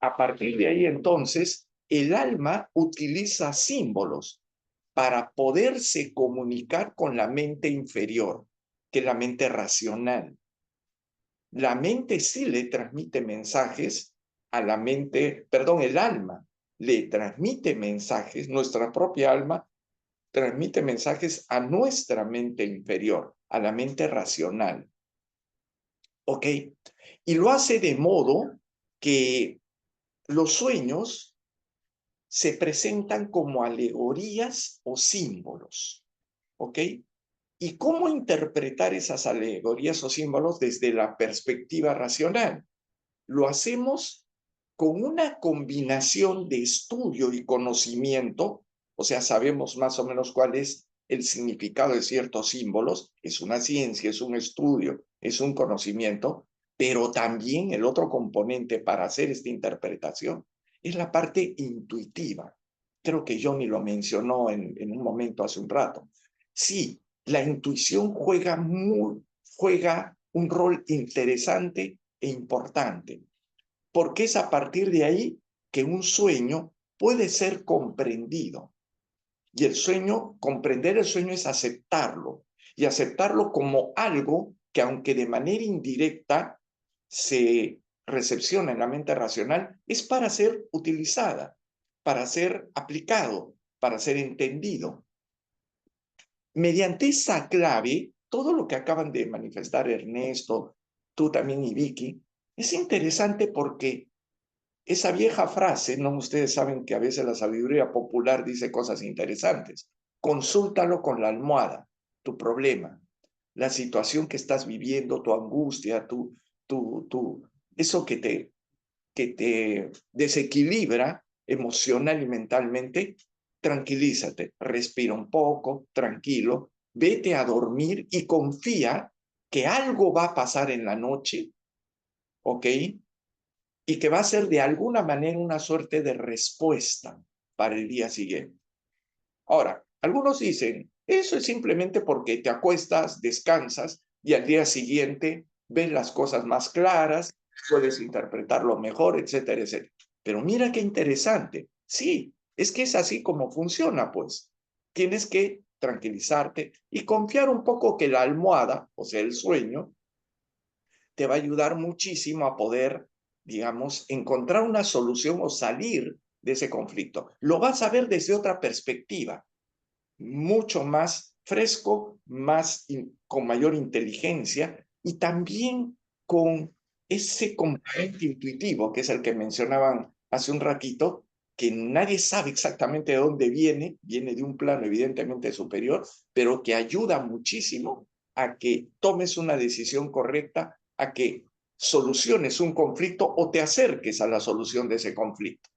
[SPEAKER 3] a partir de ahí entonces el alma utiliza símbolos para poderse comunicar con la mente inferior, que es la mente racional. La mente sí le transmite mensajes a la mente, perdón, el alma le transmite mensajes, nuestra propia alma transmite mensajes a nuestra mente inferior, a la mente racional. ¿Ok? Y lo hace de modo que los sueños se presentan como alegorías o símbolos. ¿Ok? ¿Y cómo interpretar esas alegorías o símbolos desde la perspectiva racional? Lo hacemos con una combinación de estudio y conocimiento, o sea, sabemos más o menos cuál es el significado de ciertos símbolos, es una ciencia, es un estudio, es un conocimiento, pero también el otro componente para hacer esta interpretación es la parte intuitiva. Creo que Johnny lo mencionó en un momento hace un rato. Sí, la intuición juega un rol interesante e importante, porque es a partir de ahí que un sueño puede ser comprendido. Y el sueño, comprender el sueño es aceptarlo, y aceptarlo como algo que aunque de manera indirecta se recepciona en la mente racional, es para ser utilizada, para ser aplicado, para ser entendido. Mediante esa clave, todo lo que acaban de manifestar Ernesto, tú también y Vicky, es interesante porque esa vieja frase, ¿no? Ustedes saben que a veces la sabiduría popular dice cosas interesantes. Consúltalo con la almohada, tu problema, la situación que estás viviendo, tu angustia, eso que te desequilibra emocional y mentalmente, tranquilízate, respira un poco, tranquilo, vete a dormir y confía que algo va a pasar en la noche, ¿ok? Y que va a ser de alguna manera una suerte de respuesta para el día siguiente. Ahora, algunos dicen, eso es simplemente porque te acuestas, descansas y al día siguiente ves las cosas más claras, puedes interpretarlo mejor, etcétera, etcétera. Pero mira qué interesante. Sí, es que es así como funciona, pues. Tienes que tranquilizarte y confiar un poco que la almohada, o sea, el sueño, te va a ayudar muchísimo a poder, digamos, encontrar una solución o salir de ese conflicto. Lo vas a ver desde otra perspectiva, mucho más fresco, con mayor inteligencia y también con ese componente intuitivo, que es el que mencionaban hace un ratito, que nadie sabe exactamente de dónde viene de un plano evidentemente superior, pero que ayuda muchísimo a que tomes una decisión correcta, a que soluciones un conflicto o te acerques a la solución de ese conflicto.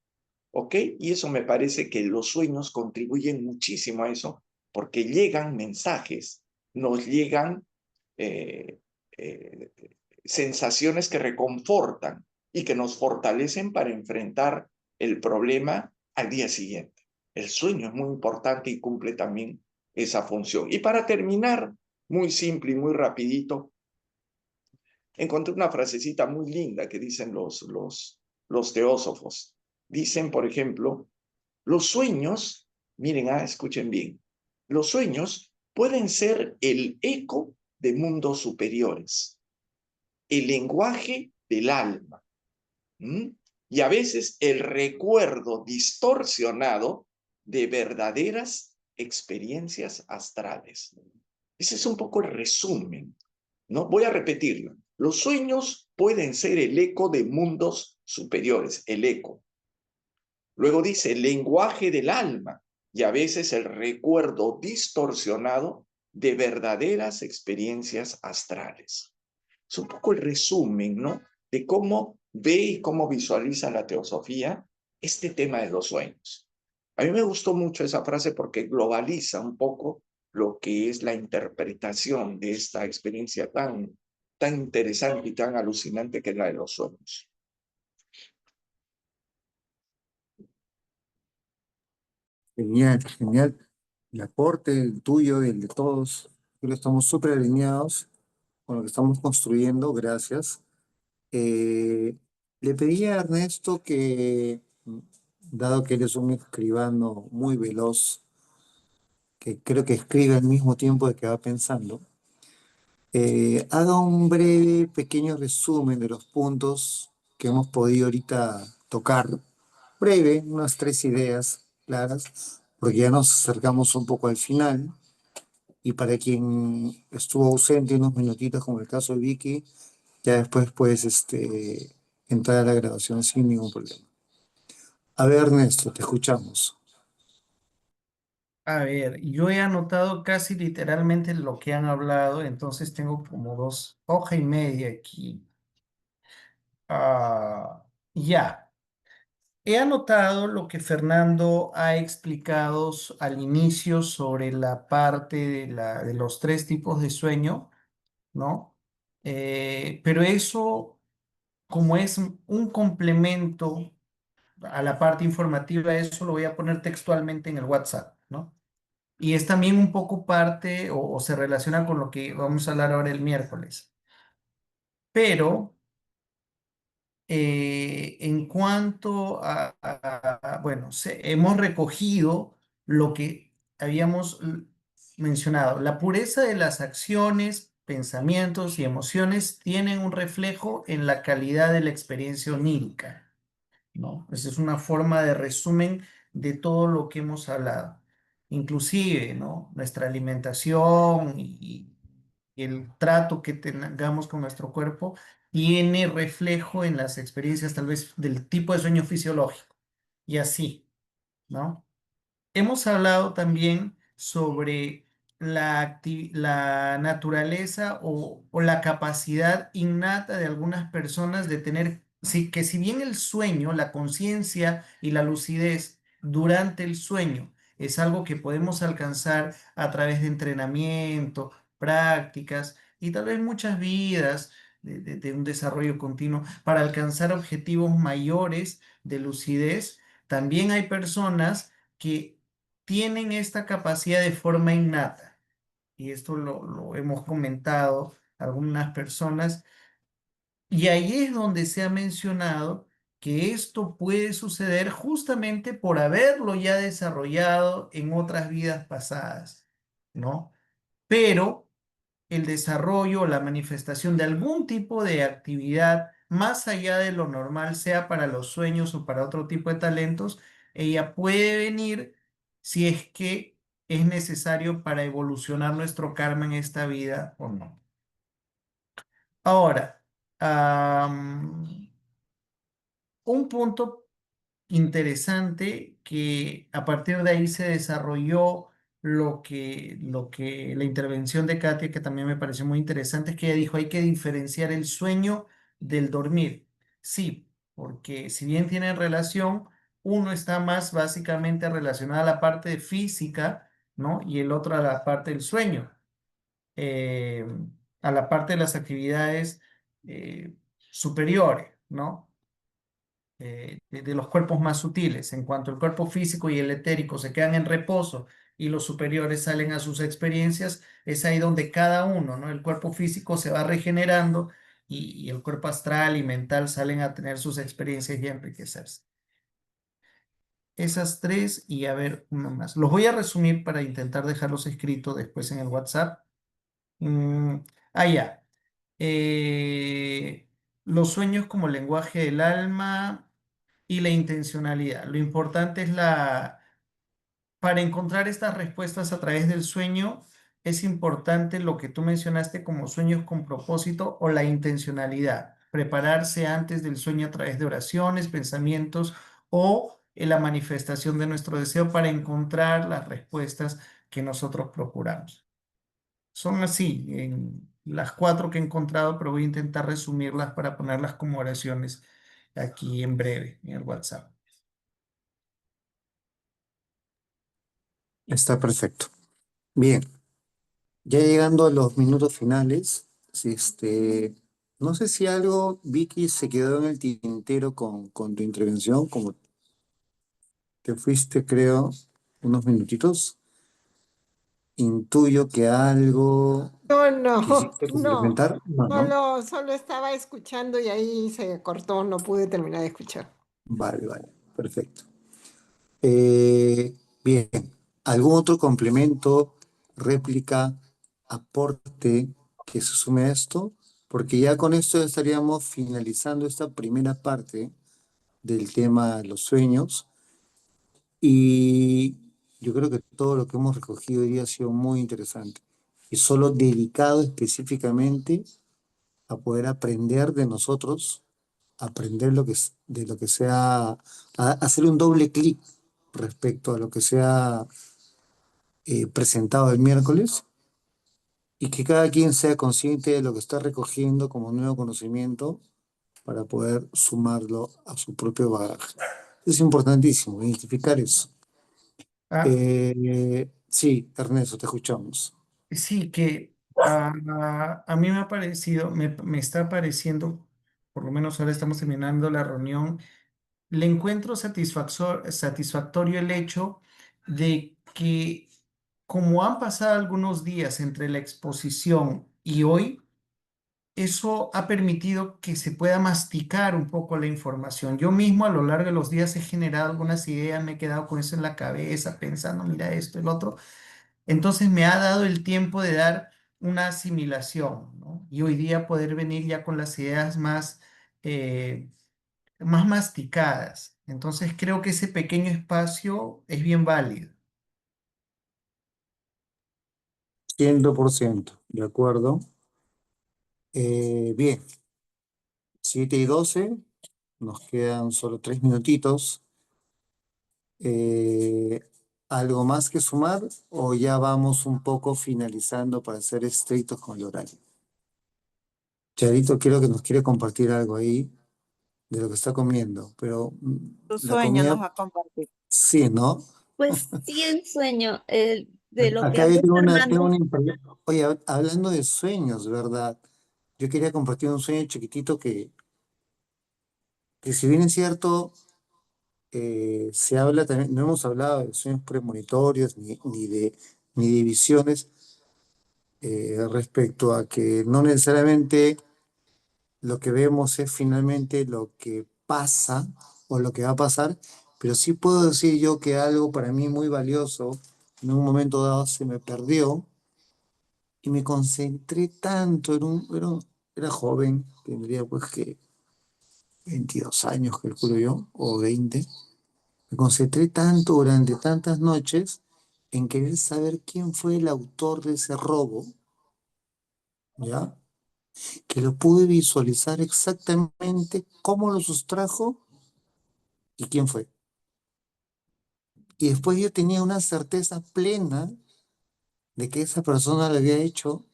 [SPEAKER 3] ¿Ok? Y eso me parece que los sueños contribuyen muchísimo a eso, porque llegan mensajes, nos llegan eh, eh, sensaciones que reconfortan y que nos fortalecen para enfrentar el problema al día siguiente. El sueño es muy importante y cumple también esa función. Y para terminar, muy simple y muy rapidito, encontré una frasecita muy linda que dicen los teósofos. Dicen, por ejemplo, Los sueños, miren, escuchen bien, los sueños pueden ser el eco de mundos superiores, el lenguaje del alma, ¿m? Y a veces el recuerdo distorsionado de verdaderas experiencias astrales. Ese es un poco el resumen, ¿no? Voy a repetirlo. Los sueños pueden ser el eco de mundos superiores, el eco. Luego dice lenguaje del alma y a veces el recuerdo distorsionado de verdaderas experiencias astrales. Es un poco el resumen, ¿no? De cómo ve y cómo visualiza la teosofía este tema de los sueños. A mí me gustó mucho esa frase porque globaliza un poco lo que es la interpretación de esta experiencia tan interesante y tan alucinante que es la de los sueños.
[SPEAKER 1] Genial, genial. El aporte, el tuyo y el de todos, creo que estamos súper alineados con lo que estamos construyendo, gracias. Le pedí a Ernesto que, dado que eres un escribano muy veloz, que creo que escribe al mismo tiempo de que va pensando, haga un breve, pequeño resumen de los puntos que hemos podido ahorita tocar. Breve, unas 3 ideas claras, porque ya nos acercamos un poco al final. Y para quien estuvo ausente unos minutitos, como el caso de Vicky, ya después puedes entrar a la grabación sin ningún problema. A ver, Ernesto, te escuchamos.
[SPEAKER 2] A ver, yo he anotado casi literalmente lo que han hablado, entonces tengo como 2 hojas y media aquí. Ya. He anotado lo que Fernando ha explicado al inicio sobre la parte de los 3 tipos de sueño, ¿no? Pero eso, como es un complemento a la parte informativa, eso lo voy a poner textualmente en el WhatsApp, ¿no? Y es también un poco parte o se relaciona con lo que vamos a hablar ahora el miércoles. Pero en cuanto bueno, hemos recogido lo que habíamos mencionado. La pureza de las acciones, pensamientos y emociones tienen un reflejo en la calidad de la experiencia onírica, ¿no? Esa es una forma de resumen de todo lo que hemos hablado. Inclusive, ¿no? Nuestra alimentación y el trato que tengamos con nuestro cuerpo tiene reflejo en las experiencias tal vez del tipo de sueño fisiológico y así, ¿no? Hemos hablado también sobre la naturaleza o la capacidad innata de algunas personas de tener, sí, que si bien el sueño, la conciencia y la lucidez durante el sueño es algo que podemos alcanzar a través de entrenamiento, prácticas y tal vez muchas vidas de un desarrollo continuo para alcanzar objetivos mayores de lucidez, también hay personas que tienen esta capacidad de forma innata. Y esto lo hemos comentado algunas personas. Y ahí es donde se ha mencionado que esto puede suceder justamente por haberlo ya desarrollado en otras vidas pasadas, ¿no? Pero el desarrollo o la manifestación de algún tipo de actividad más allá de lo normal, sea para los sueños o para otro tipo de talentos, ella puede venir si es que es necesario para evolucionar nuestro karma en esta vida o no. Ahora, un punto interesante que a partir de ahí se desarrolló la intervención de Katia, que también me pareció muy interesante, es que ella dijo hay que diferenciar el sueño del dormir. Sí, porque si bien tienen relación, uno está más básicamente relacionado a la parte física, ¿no? Y el otro a la parte del sueño, eh, a la parte de las actividades superiores, ¿no? De los cuerpos más sutiles. En cuanto el cuerpo físico y el etérico se quedan en reposo y los superiores salen a sus experiencias, es ahí donde cada uno, ¿no? El cuerpo físico se va regenerando y el cuerpo astral y mental salen a tener sus experiencias y a enriquecerse. esas tres y a ver una más. Los voy a resumir para intentar dejarlos escritos después en el WhatsApp. Mm, ya. Eh, los sueños como lenguaje del alma y la intencionalidad. Lo importante es para encontrar estas respuestas a través del sueño, es importante lo que tú mencionaste como sueños con propósito o la intencionalidad. Prepararse antes del sueño a través de oraciones, pensamientos o en la manifestación de nuestro deseo para encontrar las respuestas que nosotros procuramos. Son así, en las cuatro que he encontrado, pero voy a intentar resumirlas para ponerlas como oraciones aquí en breve en el WhatsApp.
[SPEAKER 1] Está perfecto. Bien, ya llegando a los minutos finales, no sé si algo, Vicky, se quedó en el tintero con tu intervención, como te fuiste, creo, unos minutitos. Intuyo que algo
[SPEAKER 5] No, no,
[SPEAKER 1] quisiste
[SPEAKER 5] no.
[SPEAKER 1] complementar. No, no.
[SPEAKER 5] Solo estaba escuchando y ahí se cortó, no pude terminar de escuchar.
[SPEAKER 1] Vale, vale, perfecto. Eh, bien, ¿algún otro complemento, réplica, aporte que se sume a esto? Porque ya con esto ya estaríamos finalizando esta primera parte del tema de los sueños y yo creo que todo lo que hemos recogido hoy día ha sido muy interesante y solo dedicado específicamente a poder aprender de nosotros, aprender de lo que sea, hacer un doble clic respecto a lo que sea presentado el miércoles y que cada quien sea consciente de lo que está recogiendo como nuevo conocimiento para poder sumarlo a su propio bagaje. Es importantísimo identificar eso.
[SPEAKER 2] Ah,
[SPEAKER 1] Sí, Ernesto, te escuchamos.
[SPEAKER 2] sí, que a mí me ha parecido, me está pareciendo, por lo menos ahora estamos terminando la reunión, le encuentro satisfactorio el hecho de que como han pasado algunos días entre la exposición y hoy, eso ha permitido que se pueda masticar un poco la información. Yo mismo a lo largo de los días he generado algunas ideas, me he quedado con eso en la cabeza, pensando, mira esto, el otro. Entonces me ha dado el tiempo de dar una asimilación, ¿no? Y hoy día poder venir ya con las ideas eh, más masticadas. Entonces creo que ese pequeño espacio es bien válido.
[SPEAKER 1] 100%, de acuerdo. Bien, 7:12, nos quedan solo 3 minutitos. Eh, ¿Algo más que sumar o ya vamos un poco finalizando para ser estrictos con el horario? Charito, creo que nos quiere compartir algo ahí de lo que está comiendo, pero
[SPEAKER 7] Tu
[SPEAKER 1] la
[SPEAKER 7] sueño
[SPEAKER 1] comida,
[SPEAKER 7] nos va a compartir.
[SPEAKER 1] sí, ¿no?
[SPEAKER 6] Pues sí, en sueño, de lo que
[SPEAKER 1] Acá yo
[SPEAKER 6] habló
[SPEAKER 1] tengo
[SPEAKER 6] Fernando.
[SPEAKER 1] una Oye, hablando de sueños, ¿verdad? Yo quería compartir un sueño chiquitito que si bien es cierto, se habla también, no hemos hablado de sueños premonitorios ni de visiones, respecto a que no necesariamente lo que vemos es finalmente lo que pasa o lo que va a pasar, pero sí puedo decir yo que algo para mí muy valioso en un momento dado se me perdió y me concentré tanto, era joven, tendría pues que 22 años, calculo yo, o 20. Me concentré tanto durante tantas noches en querer saber quién fue el autor de ese robo, ¿ya? Que lo pude visualizar exactamente cómo lo sustrajo y quién fue. Y después yo tenía una certeza plena de que esa persona lo había hecho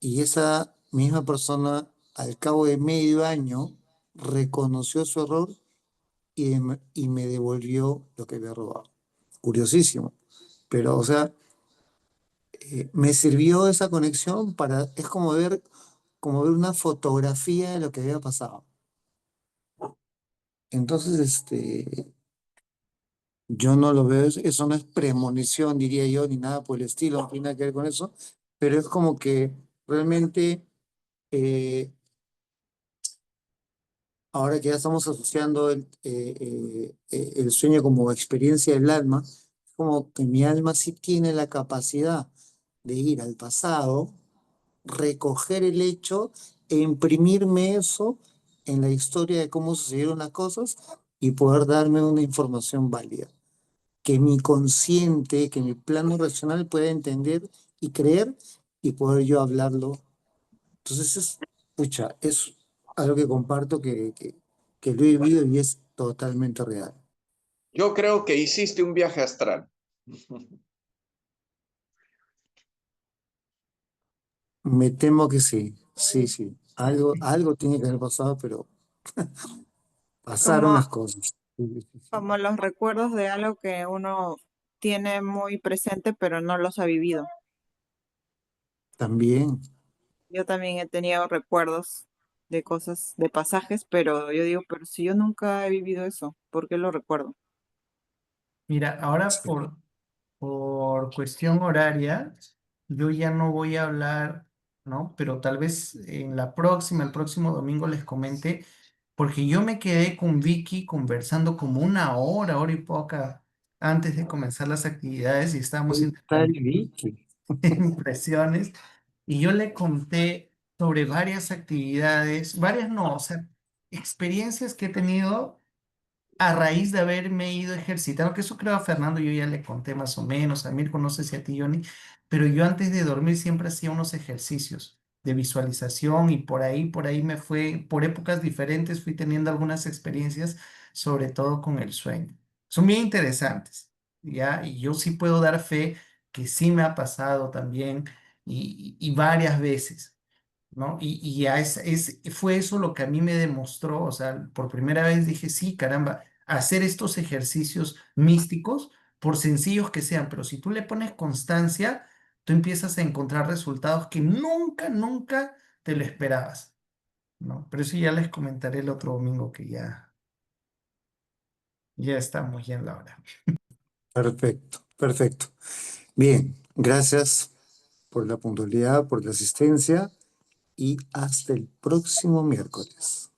[SPEAKER 1] y esa misma persona al cabo de medio año reconoció su error y me devolvió lo que había robado. Curiosísimo. Pero, o sea, me sirvió esa conexión es como ver una fotografía de lo que había pasado. Entonces, yo no lo veo, eso no es premonición, diría yo, ni nada por el estilo, no tiene nada que ver con eso, pero es como que realmente eh, ahora que ya estamos asociando el sueño como experiencia del alma, como que mi alma sí tiene la capacidad de ir al pasado, recoger el hecho e imprimirme eso en la historia de cómo sucedieron las cosas y poder darme una información válida. Que mi consciente, que mi plano racional pueda entender y creer y poder yo hablarlo. Entonces pucha, es algo que comparto que lo he vivido y es totalmente real.
[SPEAKER 3] Yo creo que hiciste un viaje astral.
[SPEAKER 1] Me temo que sí, sí, sí. Algo tiene que haber pasado, pero pasaron
[SPEAKER 7] Como,
[SPEAKER 1] las cosas. Sí, sí, sí.
[SPEAKER 7] como los recuerdos de algo que uno tiene muy presente, pero no los ha vivido.
[SPEAKER 1] También,
[SPEAKER 7] Yo también he tenido recuerdos de cosas, de pasajes, pero yo digo, pero si yo nunca he vivido eso, ¿por qué lo recuerdo?
[SPEAKER 2] Mira, ahora
[SPEAKER 1] sí,
[SPEAKER 2] por cuestión horaria, yo ya no voy a hablar, ¿no? Pero tal vez en la próxima, el próximo domingo les comente, porque yo me quedé con Vicky conversando como una hora y poca antes de comenzar las actividades y estábamos
[SPEAKER 1] ¿qué tal,
[SPEAKER 2] intercambiando
[SPEAKER 1] Vicky?
[SPEAKER 2] impresiones y yo le conté sobre varias actividades, varias no, o sea, experiencias que he tenido a raíz de haberme ido ejercitando, que eso creo a Fernando yo ya le conté más o menos, a Mirko no sé si a ti, Johnny, pero yo antes de dormir siempre hacía unos ejercicios de visualización y por ahí me fue, por épocas diferentes fui teniendo algunas experiencias, sobre todo con el sueño. Son bien interesantes, ¿ya? Y yo sí puedo dar fe que sí me ha pasado también y varias veces. ¿No? Y fue eso lo que a mí me demostró, o sea, por primera vez dije, sí, caramba, hacer estos ejercicios místicos, por sencillos que sean, pero si tú le pones constancia, tú empiezas a encontrar resultados que nunca te lo esperabas, ¿no? Pero eso ya les comentaré el otro domingo que ya estamos ya en la hora.
[SPEAKER 1] Perfecto, perfecto. Bien, gracias por la puntualidad, por la asistencia y hasta el próximo miércoles.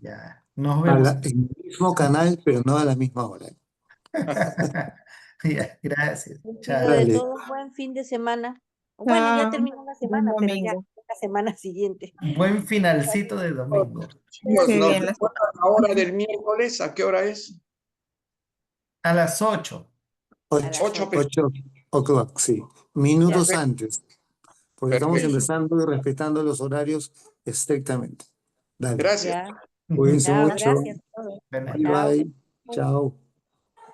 [SPEAKER 2] Ya, nos vemos.
[SPEAKER 1] En el mismo canal, pero no a la misma hora.
[SPEAKER 2] Ya, gracias.
[SPEAKER 4] Despido
[SPEAKER 2] Chao.
[SPEAKER 4] de
[SPEAKER 1] Dale,
[SPEAKER 4] todo, buen fin de semana. Bueno, ya
[SPEAKER 7] Chao,
[SPEAKER 4] terminó la
[SPEAKER 7] buen
[SPEAKER 4] semana, pero ya
[SPEAKER 7] domingo.
[SPEAKER 4] la semana siguiente.
[SPEAKER 2] Buen finalcito de domingo.
[SPEAKER 3] Chicos,
[SPEAKER 7] Qué
[SPEAKER 3] ¿nos
[SPEAKER 7] bien.
[SPEAKER 3] recuerdan la hora del miércoles? ¿A qué hora es?
[SPEAKER 2] A las 8.
[SPEAKER 4] A
[SPEAKER 1] 8,
[SPEAKER 4] las
[SPEAKER 3] 8
[SPEAKER 4] 8.
[SPEAKER 1] 8 o'clock, sí.
[SPEAKER 4] Ya,
[SPEAKER 1] Minutos
[SPEAKER 3] Perfecto,
[SPEAKER 1] antes, porque estamos
[SPEAKER 3] perfecto.
[SPEAKER 1] empezando y respetando los horarios estrictamente. Dale,
[SPEAKER 3] Gracias.
[SPEAKER 4] ya.
[SPEAKER 1] cuídense
[SPEAKER 4] Chao,
[SPEAKER 1] mucho.
[SPEAKER 4] gracias a todos.
[SPEAKER 2] Buenas
[SPEAKER 1] Bye
[SPEAKER 4] Chao.
[SPEAKER 1] bye. Chao.